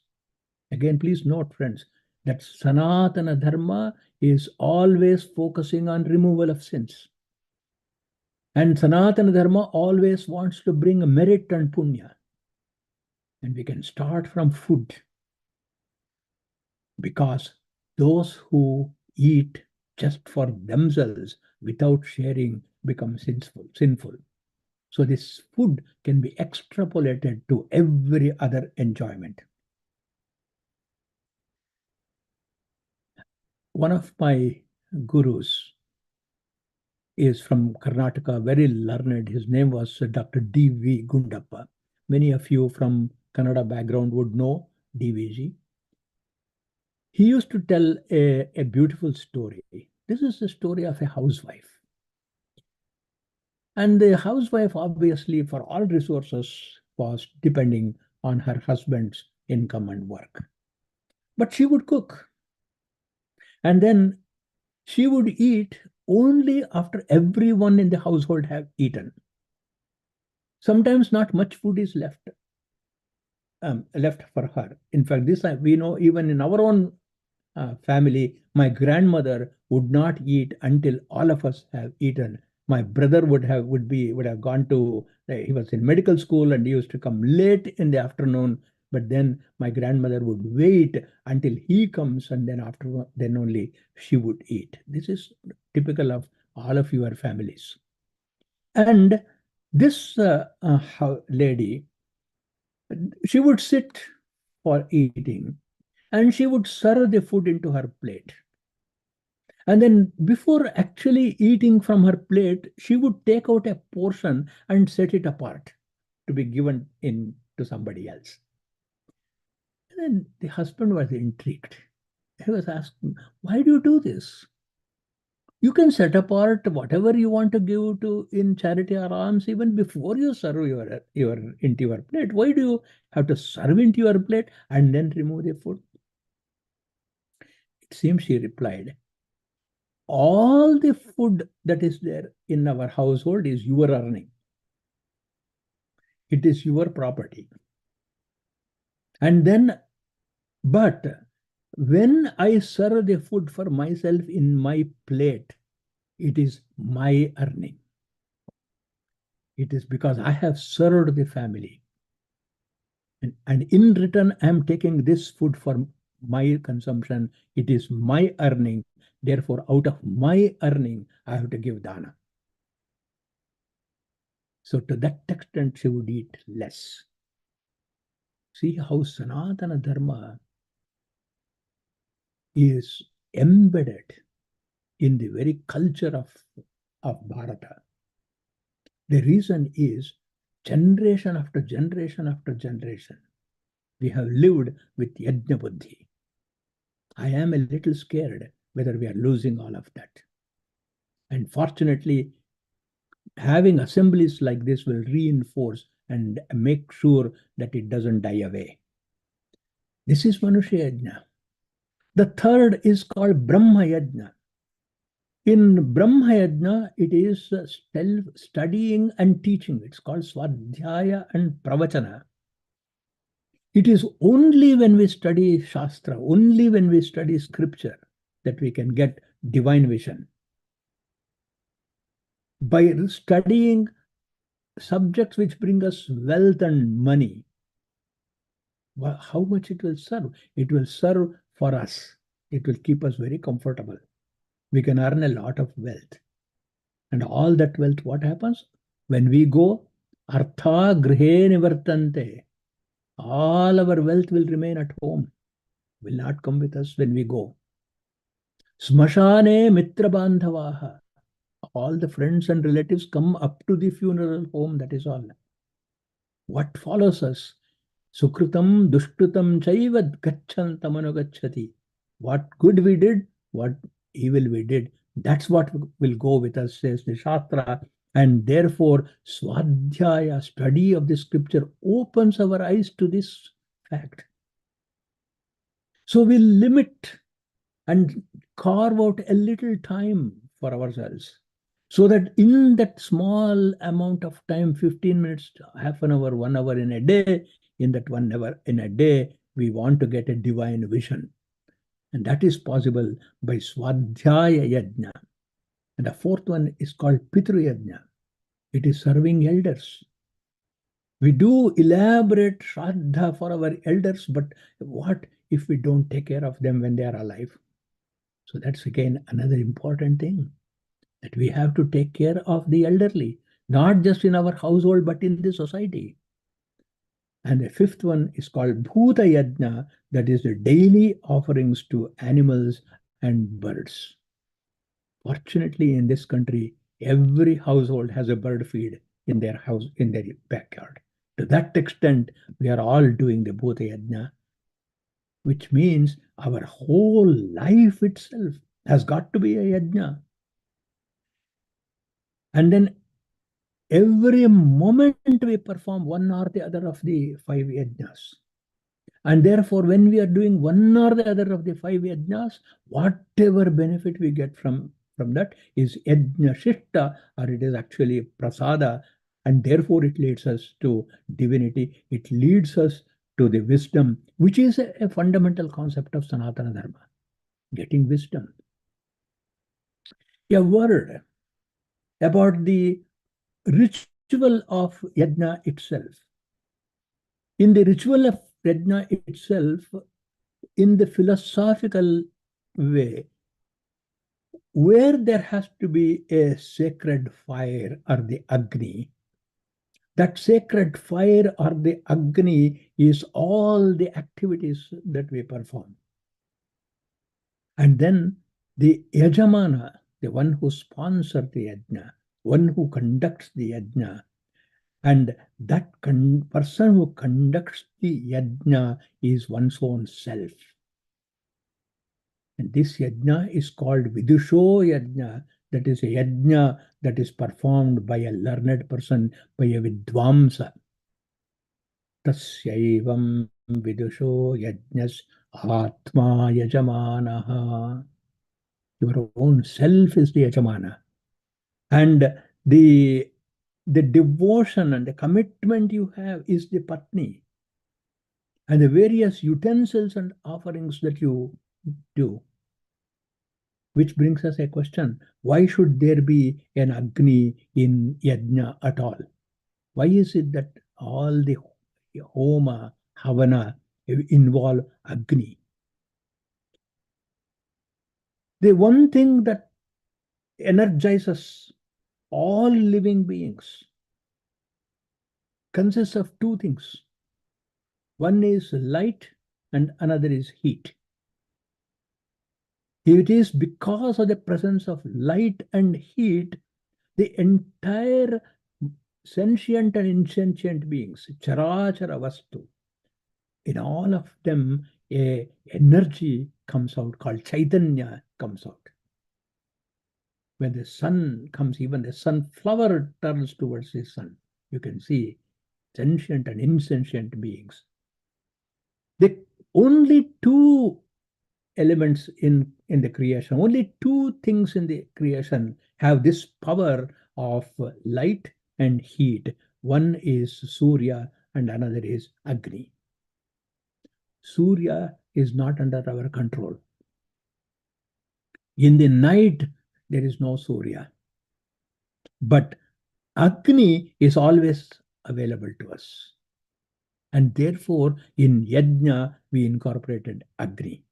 Again, please note, friends, that Sanatana Dharma is always focusing on removal of sins. And Sanatana Dharma always wants to bring merit and punya. And we can start from food. Because those who eat just for themselves without sharing become sinful. So this food can be extrapolated to every other enjoyment. One of my gurus is from Karnataka, very learned. His name was Dr. D.V. Gundappa. Many of you from Kannada background would know D.V.G. He used to tell a beautiful story. This is the story of a housewife. And the housewife, obviously, for all resources, was depending on her husband's income and work. But she would cook. And then she would eat only after everyone in the household have eaten. Sometimes not much food is left for her. In fact, this we know even in our own family, my grandmother would not eat until all of us have eaten. My brother would have gone to, he was in medical school and he used to come late in the afternoon. But then my grandmother would wait until he comes, and then only she would eat. This is typical of all of your families. And this lady, she would sit for eating, and she would serve the food into her plate. And then before actually eating from her plate, she would take out a portion and set it apart to be given in to somebody else. And then the husband was intrigued. He was asking, why do you do this? You can set apart whatever you want to give to in charity or alms even before you serve into your plate. Why do you have to serve into your plate and then remove the food? It seems she replied, all the food that is there in our household is your earning. It is your property. And then, but when I serve the food for myself in my plate, it is my earning. It is because I have served the family. And in return, I am taking this food for my consumption. It is my earning. Therefore, out of my earning, I have to give dana. So to that extent, she would eat less. See how Sanatana Dharma is embedded in the very culture of Bharata. The reason is generation after generation after generation, we have lived with Yajna Buddhi. I am a little scared whether we are losing all of that. And fortunately, having assemblies like this will reinforce and make sure that it doesn't die away. This is Manusha Yajna. The third is called Brahma Yajna. In Brahma Yajna, it is self-studying and teaching. It's called Swadhyaya and Pravachana. It is only when we study Shastra, only when we study scripture, that we can get divine vision. By studying subjects which bring us wealth and money, how much it will serve? It will serve for us. It will keep us very comfortable. We can earn a lot of wealth. And all that wealth, what happens? When we go, artha grihe nivartante. All our wealth will remain at home, will not come with us when we go. Smashane mitra bandhavaha. All the friends and relatives come up to the funeral home, that is all. What follows us? Sukritam dushkritam chaivad gachantam anugacchati. What good we did, what evil we did, that's what will go with us, says the Shastra. And therefore, Swadhyaya, study of the scripture, opens our eyes to this fact. So we limit and carve out a little time for ourselves, so that in that small amount of time, 15 minutes, half an hour, 1 hour in a day, in that 1 hour in a day, we want to get a divine vision. And that is possible by Swadhyaya Yajna. And the fourth one is called Pitru Yajna. It is serving elders. We do elaborate Shraddha for our elders, but what if we don't take care of them when they are alive? So that's again another important thing, that we have to take care of the elderly, not just in our household, but in the society. And the fifth one is called Bhuta Yajna, that is the daily offerings to animals and birds. Fortunately, in this country, every household has a bird feed in their house, in their backyard. To that extent, we are all doing the Bhuta Yajna, which means our whole life itself has got to be a yajna. And then every moment we perform one or the other of the 5 yajnas. And therefore, when we are doing one or the other of the 5 yajnas, whatever benefit we get from that is yajna shishta, or it is actually prasada, and therefore it leads us to divinity. It leads us to the wisdom, which is a fundamental concept of Sanatana Dharma, getting wisdom. A word about the ritual of yajna itself. In the ritual of yajna itself, in the philosophical way, where there has to be a sacred fire or the Agni, that sacred fire or the Agni is all the activities that we perform. And then the Yajamana, the one who sponsors the yajna, one who conducts the yajna, and that person who conducts the yajna is one's own self. And this yajna is called Vidusho Yajna. That is a yajna that is performed by a learned person, by a Vidvamsa. Tasyaivam Vidusho Yajnas Atma Yajamanaha. Your own self is the Yajamana. And the devotion and the commitment you have is the Patni. And the various utensils and offerings that you do. Which brings us a question. Why should there be an Agni in Yajna at all? Why is it that all the Homa, Havana involve Agni? The one thing that energizes all living beings consists of 2 things. One is light and another is heat. It is because of the presence of light and heat, the entire sentient and insentient beings, charachara vastu, in all of them, a energy comes out called Chaitanya comes out. When the sun comes, even the sunflower turns towards the sun. You can see sentient and insentient beings. The only two elements in the creation, only two things in the creation have this power of light and heat. One is Surya and another is Agni. Surya is not under our control. In the night, there is no Surya. But Agni is always available to us. And therefore, in Yajna, we incorporated Agni.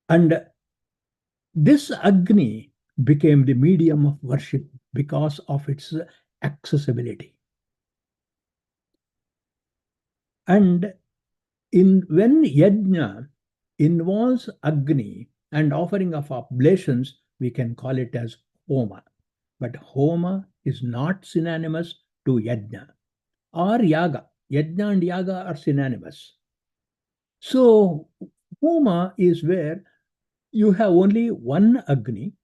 And this Agni became the medium of worship because of its accessibility. And when Yajna involves Agni and offering of oblations, we can call it as Homa. But Homa is not synonymous to Yajna or Yaga. Yajna and Yaga are synonymous. So Homa is where you have only one Agni,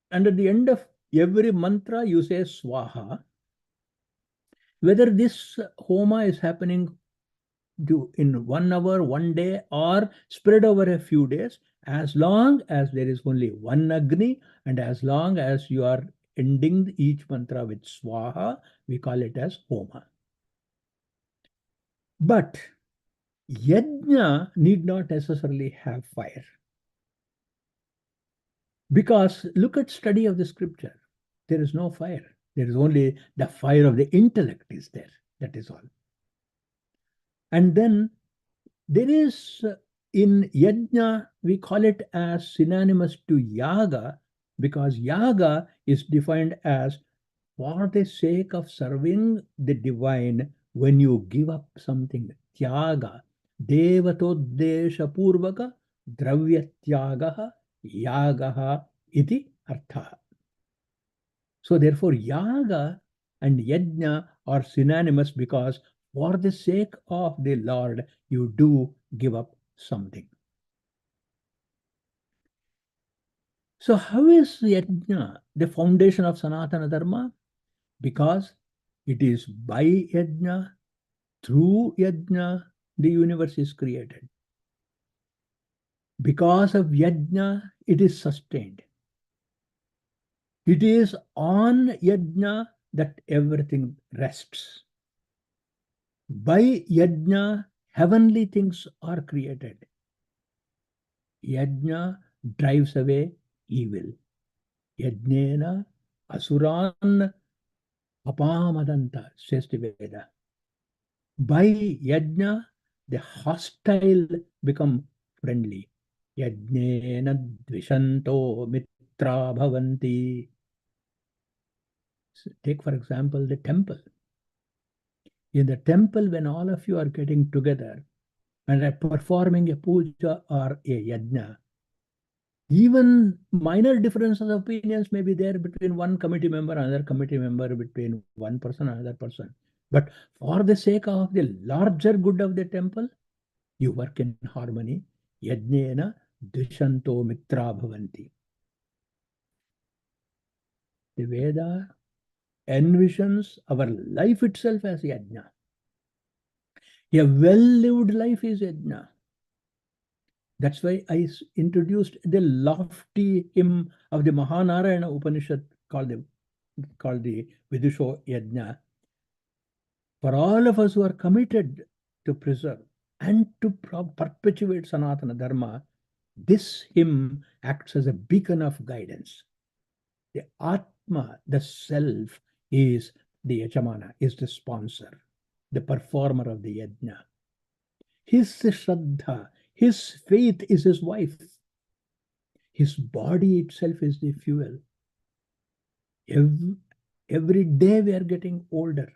and at the end of every mantra you say Swaha. Whether this Homa is happening in 1 hour, 1 day, or spread over a few days, as long as there is only one Agni, and as long as you are ending each mantra with Swaha, we call it as Homa. But Yajna need not necessarily have fire. Because look at study of the scripture. There is no fire. There is only the fire of the intellect is there. That is all. And then there is in Yajna, we call it as synonymous to Yaga, because Yaga is defined as for the sake of serving the divine when you give up something. Tyaga, Devatodesha Purvaka, Dravya Tyagaha, Yagaha iti artha. So therefore, Yaga and Yajna are synonymous because for the sake of the Lord, you do give up something. So how is Yajna the foundation of Sanatana Dharma? Because it is by Yajna, through Yajna, the universe is created. Because of Yajna, it is sustained. It is on Yajna that everything rests. By Yajna, heavenly things are created. Yajna drives away evil. Yajnena asuran apamadanta, says the Veda. By Yajna, the hostile become friendly. Yajnena dvishanto mitra bhavanti. Take, for example, the temple. In the temple, when all of you are getting together and are performing a puja or a yajna, even minor differences of opinions may be there between one committee member and another committee member, between one person and another person. But for the sake of the larger good of the temple, you work in harmony. Yajnena dvishanto mitra bhavanti. The Veda envisions our life itself as yajna. A well-lived life is yajna. That's why I introduced the lofty hymn of the Mahanarayana Upanishad called the Vidusho Yajna. For all of us who are committed to preserve and to perpetuate Sanatana Dharma, this hymn acts as a beacon of guidance. The Atma, the self, is the Yajamana, is the sponsor, the performer of the Yajna. His Shraddha, his faith is his wife. His body itself is the fuel. Every day we are getting older.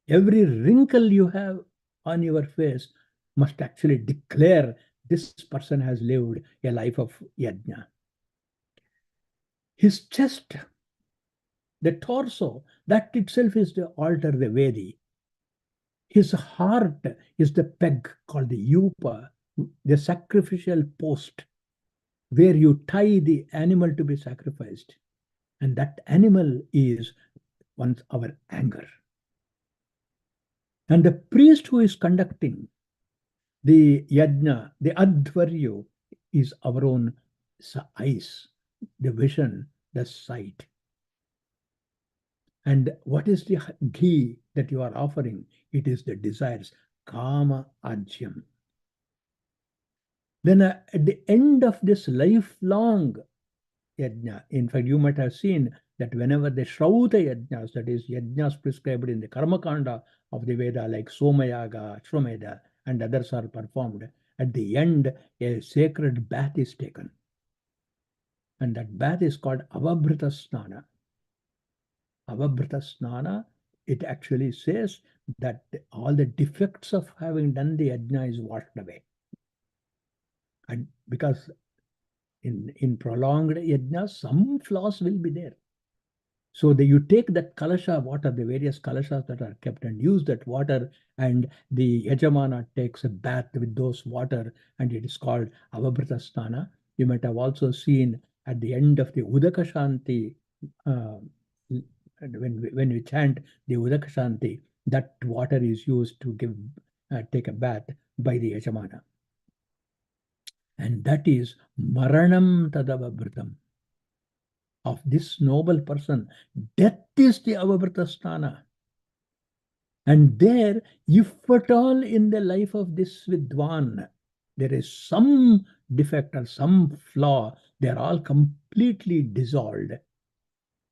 Every wrinkle you have on your face must actually declare this person has lived a life of yajna. His chest, the torso, that itself is the altar, the Vedi. His heart is the peg called the yupa, the sacrificial post. where you tie the animal to be sacrificed. And that animal is once our anger. And the priest who is conducting the yajna, the advaryu, is our own eyes, the vision, the sight. And what is the ghee that you are offering? It is the desires, kama ajyam. Then at the end of this lifelong yajna, in fact, you might have seen that whenever they Shrauta yajnas, that is yajnas prescribed in the Karma Kanda of the Veda, like Somayaga, Ashwamedha, and others are performed, at the end, a sacred bath is taken. And that bath is called Avabhrita Snana. Avabhrita Snana, it actually says that all the defects of having done the yajna is washed away. And because in prolonged yajna, some flaws will be there. So you take that kalasha water, the various kalashas that are kept, and use that water, and the yajamana takes a bath with those water, and it is called Avabhrita Snana. You might have also seen at the end of the Udaka Shanti, when we chant the Udaka Shanti, that water is used to take a bath by the yajamana. And that is Maranam Tadavabhritam. Of this noble person, death is the Avabhrita Sthana. And there, if at all in the life of this Vidwan, there is some defect or some flaw, they are all completely dissolved.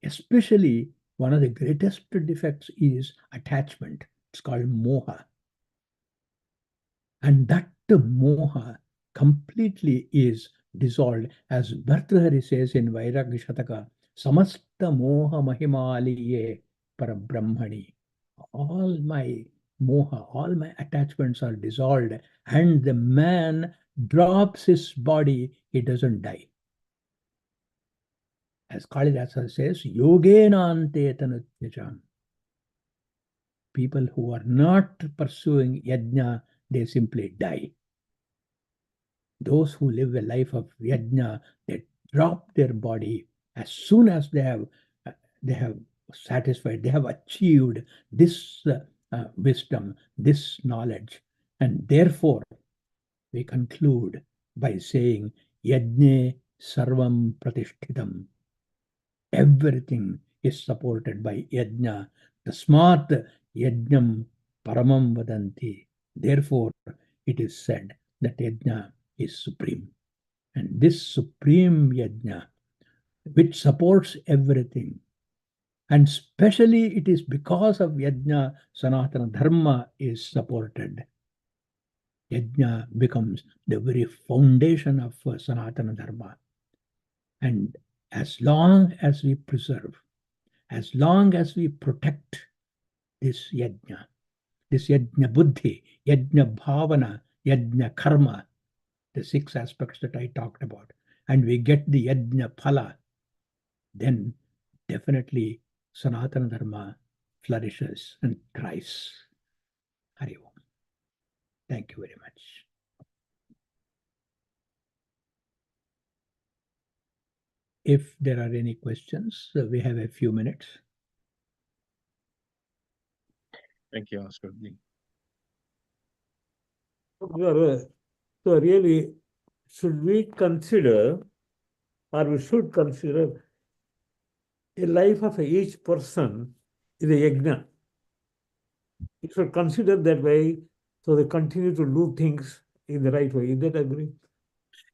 Especially, one of the greatest defects is attachment. It's called moha. And that moha completely is dissolved, as Bhartrihari says in Vairagya Shataka, Samasta moha mahimaliye parabrahmani. All my moha, all my attachments are dissolved, and the man drops his body, he doesn't die. As Kalidasa says, yogena ante tanutyajam. People who are not pursuing yajna, they simply die. Those who live a life of yajna, they drop their body as soon as they have satisfied, they have achieved this wisdom, this knowledge. And therefore, we conclude by saying, Yajne sarvam pratishthitam. Everything is supported by yajna. Tasmat yajnam paramam vadanti. Therefore, it is said that yajna is supreme. And this supreme yajna, which supports everything, and especially it is because of yajna, Sanatana Dharma is supported. Yajna becomes the very foundation of Sanatana Dharma. And as long as we preserve, as long as we protect this yajna buddhi, yajna bhavana, yajna karma, the 6 aspects that I talked about, and we get the yajna phala, then definitely Sanatana Dharma flourishes and thrives. Hari Om. Thank you very much. If there are any questions, we have a few minutes. Thank you, Oscar. So really, should we consider, or we should consider, a life of each person is a yajna? You should consider that way, so they continue to do things in the right way. Is that agree?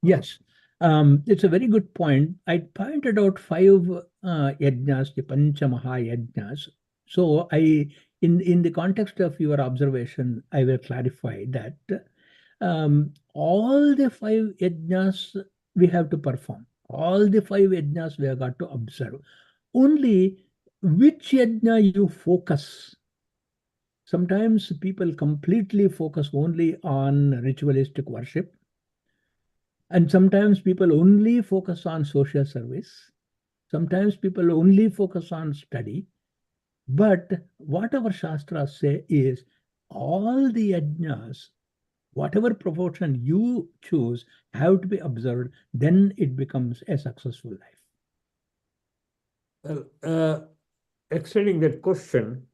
Yes, it's a very good point. I pointed out 5 yajnas, the Pancha Maha Yajnas. So in the context of your observation, I will clarify that all the 5 yajnas we have to perform. All the 5 yajnas we have got to observe. Only which yajna you focus. Sometimes people completely focus only on ritualistic worship. And sometimes people only focus on social service. Sometimes people only focus on study. But what our Shastras say is all the yajnas Whatever proportion you choose have to be observed, then it becomes a successful life. Well, extending that question,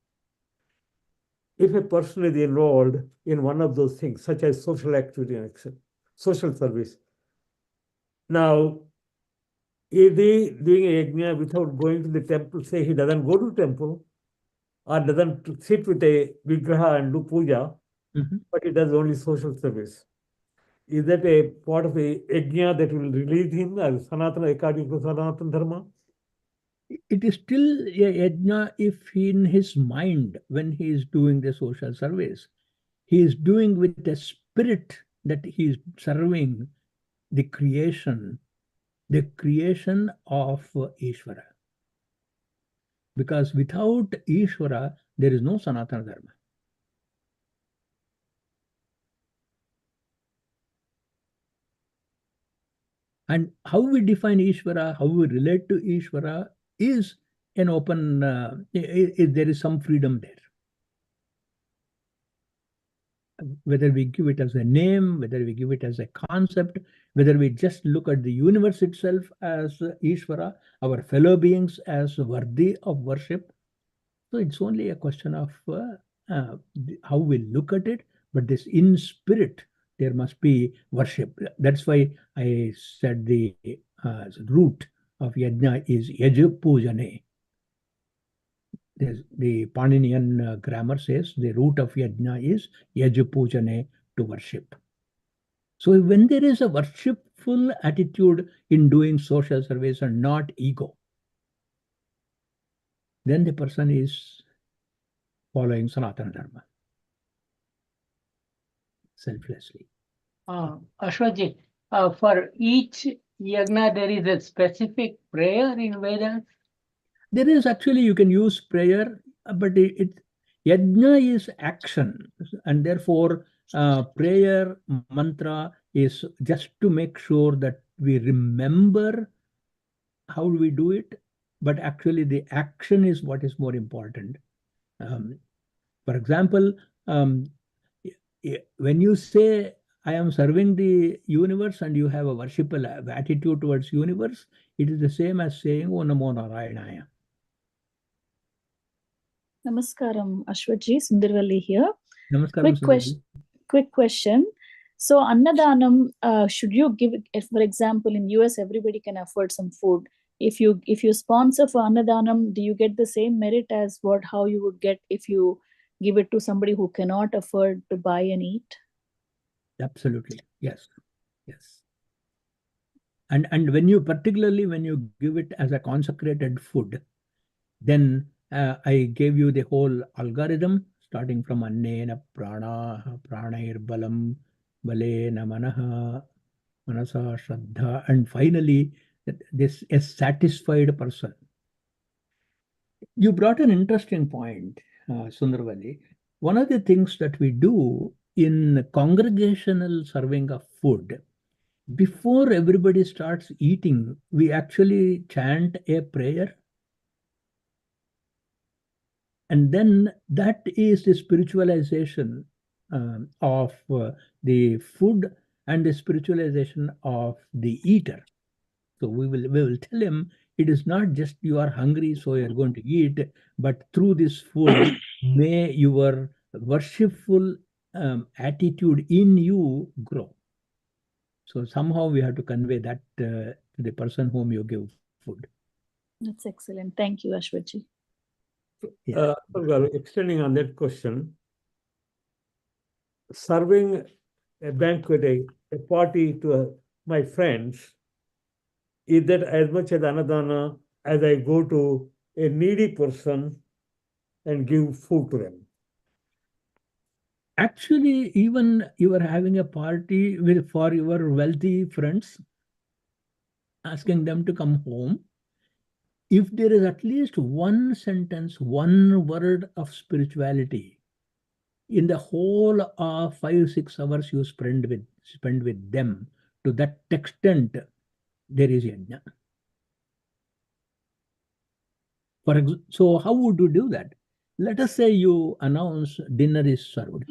if a person is enrolled in one of those things, such as social activity and social service, now, is he doing a yajna without going to the temple? Say he doesn't go to temple or doesn't sit with a vigraha and do puja, but he does only social service. Is that a part of a yajna that will release him as Sanatana according to Sanatana Dharma? It is still a yajna if in his mind, when he is doing the social service, he is doing with a spirit that he is serving the creation of Ishvara. Because without Ishvara, there is no Sanatana Dharma. And how we define Ishvara, how we relate to Ishvara is an open, there is some freedom there. Whether we give it as a name, whether we give it as a concept, whether we just look at the universe itself as Ishvara, our fellow beings as worthy of worship. So it's only a question of how we look at it, but this in spirit, there must be worship. That's why I said the root of yajna is yajapujane. The Paninian grammar says the root of yajna is yajapujane, to worship. So when there is a worshipful attitude in doing social service and not ego, then the person is following Sanatana Dharma selflessly. Ashwatji, for each yagna there is a specific prayer in Vedas? There is actually, you can use prayer, but yajna is action, and therefore prayer, mantra is just to make sure that we remember how we do it, but actually the action is what is more important. For example, when you say, I am serving the universe, and you have a worshipful attitude towards universe, it is the same as saying, O Namo Narayanaya. Namaskaram, Ashwatji, Sundarvalli here. Namaskaram, Quick question. So Annadanam, should you give, for example, in US, everybody can afford some food. If you sponsor for Annadanam, do you get the same merit as how you would get if you give it to somebody who cannot afford to buy and eat? Absolutely, yes, yes. And particularly when you give it as a consecrated food, then I gave you the whole algorithm, starting from annena prana, pranair balam, balena manaha, manasa shraddha, and finally this a satisfied person. You brought an interesting point, Sundarvalli. One of the things that we do in congregational serving of food, before everybody starts eating, we actually chant a prayer. And then that is the spiritualization of the food and the spiritualization of the eater. So we will tell him, it is not just you are hungry, so you're going to eat, but through this food, may your worshipful attitude in you grow. So somehow we have to convey that to the person whom you give food. That's excellent. Thank you, Ashwatji. Yeah. Extending on that question, serving a banquet, a party to my friends, is that as much as Anadana as I go to a needy person and give food to them? Actually, even you are having a party for your wealthy friends, asking them to come home. If there is at least one sentence, one word of spirituality in the whole of 5-6 hours you spend with them, to that extent, there is yajna. So how would you do that? Let us say you announce dinner is served.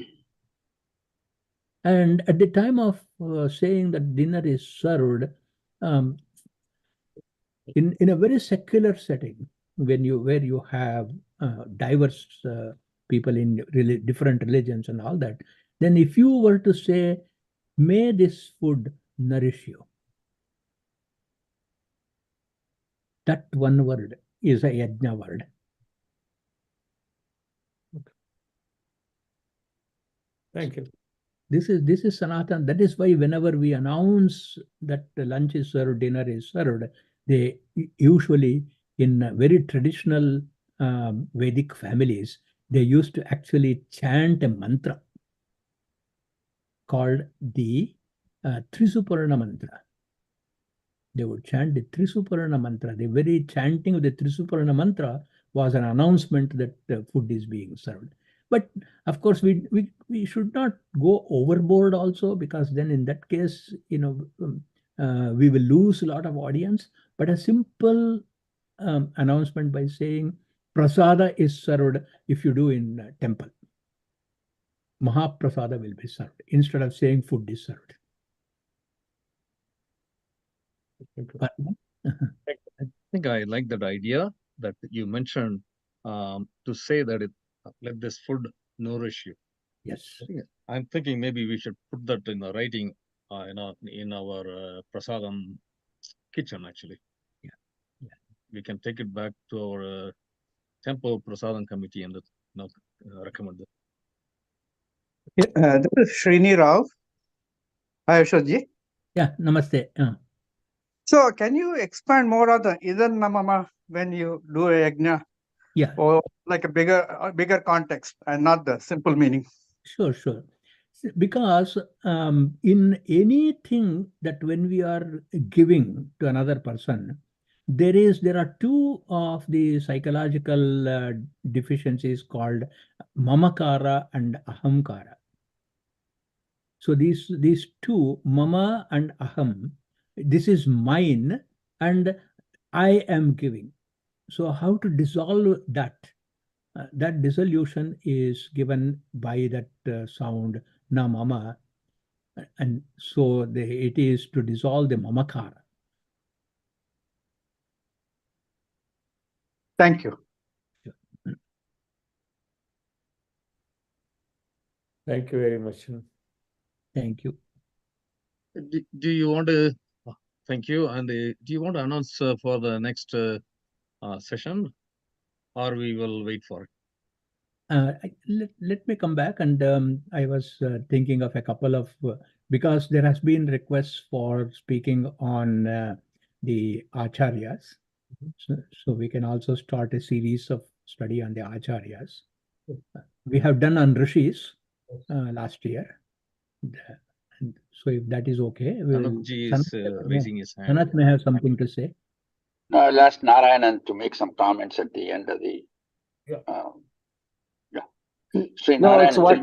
And at the time of saying that dinner is served, in a very secular setting, where you have diverse people in different religions and all that, then if you were to say, may this food nourish you, that one word is a yajna word. Thank you. This is Sanatana. That is why whenever we announce that the lunch is served, dinner is served, they usually, in very traditional Vedic families, they used to actually chant a mantra called the Trisuparna mantra. They would chant the Trisuparna mantra. The very chanting of the Trisuparna mantra was an announcement that the food is being served. But of course, we should not go overboard also, because then in that case, we will lose a lot of audience. But a simple announcement by saying prasada is served, if you do in temple, Mahaprasada will be served, instead of saying food is served. I think I like that idea that you mentioned, to say that let this food nourish you. Yes. I'm thinking maybe we should put that in the writing, in our prasadam kitchen, actually. Yeah. We can take it back to our temple prasadam committee and recommend it. This is Srini Rao. Hi, Ashwaji. Yeah, namaste. So, can you expand more on the Idan Namama when you do a yajna? Yeah. Or like a bigger context and not the simple meaning? Sure. Because in anything that when we are giving to another person, there are two of the psychological deficiencies called mamakara and ahamkara. So these two, mama and aham, this is mine and I am giving. So how to dissolve that? That dissolution is given by that sound na mama, and so it is to dissolve the mamakara. Thank you. Thank you very much. Thank you. Do you want to? Thank you. And do you want to announce for the next session, or we will wait for it? Let me come back, and I was thinking of a couple of, because there has been requests for speaking on the acharyas. So we can also start a series of study on the acharyas. We have done on rishis last year. And so if that is okay, Sanatji is raising his hand. Sanat may have something to say. No, I'll ask Narayanan to make some comments at the end of the. Sri No, it's what.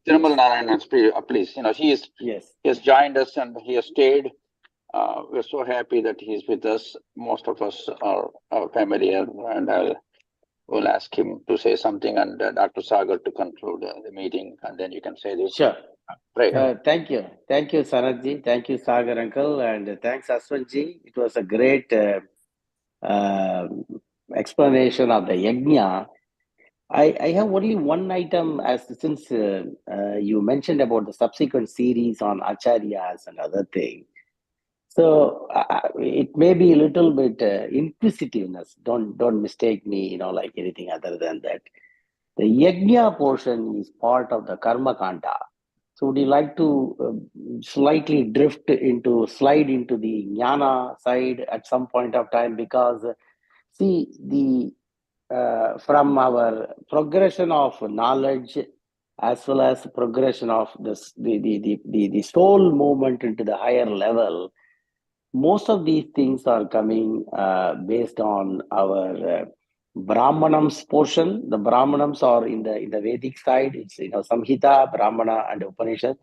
Thirumal Narayanan, please. He has joined us and he has stayed. We're so happy that he's with us. Most of us are familiar, and we'll ask him to say something, and Dr. Sagar to conclude the meeting, and then you can say this. Sure. Right. Thank you, Sanatji. Thank you, Sagar uncle, and thanks, Aswanji. It was a great explanation of the yajna. I have only one item, since you mentioned about the subsequent series on acharyas and other things. So it may be a little bit inquisitiveness. Don't mistake me, like anything other than that. The yajna portion is part of the karma kanda. So would you like to slightly slide into the jnana side at some point of time? Because see, from our progression of knowledge, as well as progression of the soul movement into the higher level, most of these things are coming based on our Brahmanams portion. The Brahmanams are in the Vedic side. It's Samhita, Brahmana, and Upanishad.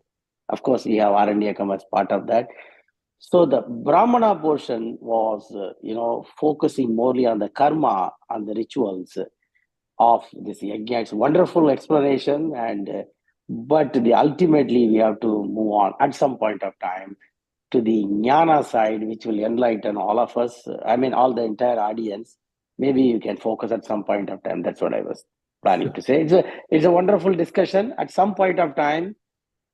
Of course, we have Aranyakam as part of that. So the Brahmana portion was, focusing morely on the karma and the rituals of this yajna. It's a wonderful explanation, and but ultimately we have to move on at some point of time to the jnana side, which will enlighten all of us. I mean, all the entire audience. Maybe you can focus at some point of time. That's what I was planning to say. It's a wonderful discussion. At some point of time,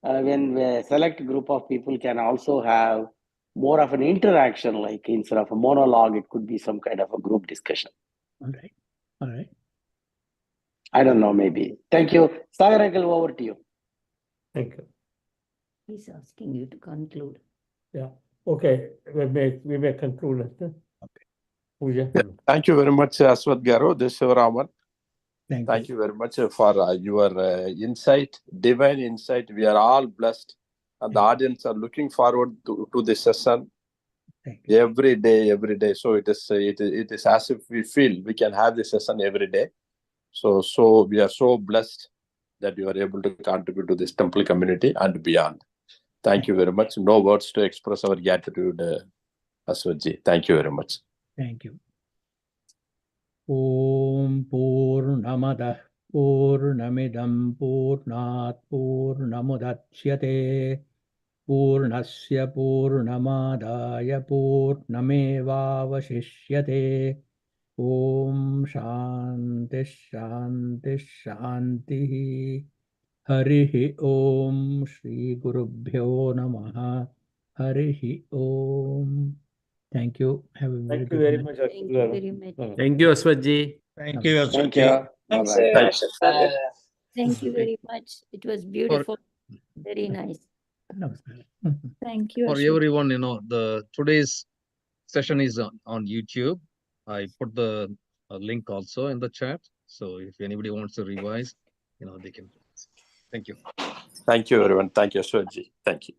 when a select group of people can also have more of an interaction, like instead of a monologue, it could be some kind of a group discussion. All right. All right. I don't know, maybe. Thank you. Sagar uncle, over to you. Thank you. He's asking you to conclude. Yeah. Okay. We may conclude. Okay. Pooja. Yeah. Thank you very much, Aswat Garu. This is Shivaraman. Thank you very much for your insight, divine insight. We are all blessed, and the audience are looking forward to this session. Thank you. Every day. So it is as if we feel we can have this session every day. So we are so blessed that you are able to contribute to this temple community and beyond. Thank you very much. No words to express our gratitude, Aswatji. Thank you very much. Thank you. Om Purnamadah Purnamidam Purnat Purnamudachyate Purnasya Purnamadaya Purnamevavashishyate. Om Shanti Shanti Shanti. Harihi Om Shri Gurubhyo Namaha. Harihi Om. Thank you. Have a very Thank you good very night. much. Thank you very much. Thank you, Aswatji. Thank you, Thank Aswati. you. Bye-bye. Thank you very much. It was beautiful. Very nice. Namaskar. Thank you, For Ashwati. everyone, the today's session is on YouTube. I put the link also in the chat. So if anybody wants to revise, they can. Thank you. Thank you, everyone. Thank you, Aswatji. Thank you.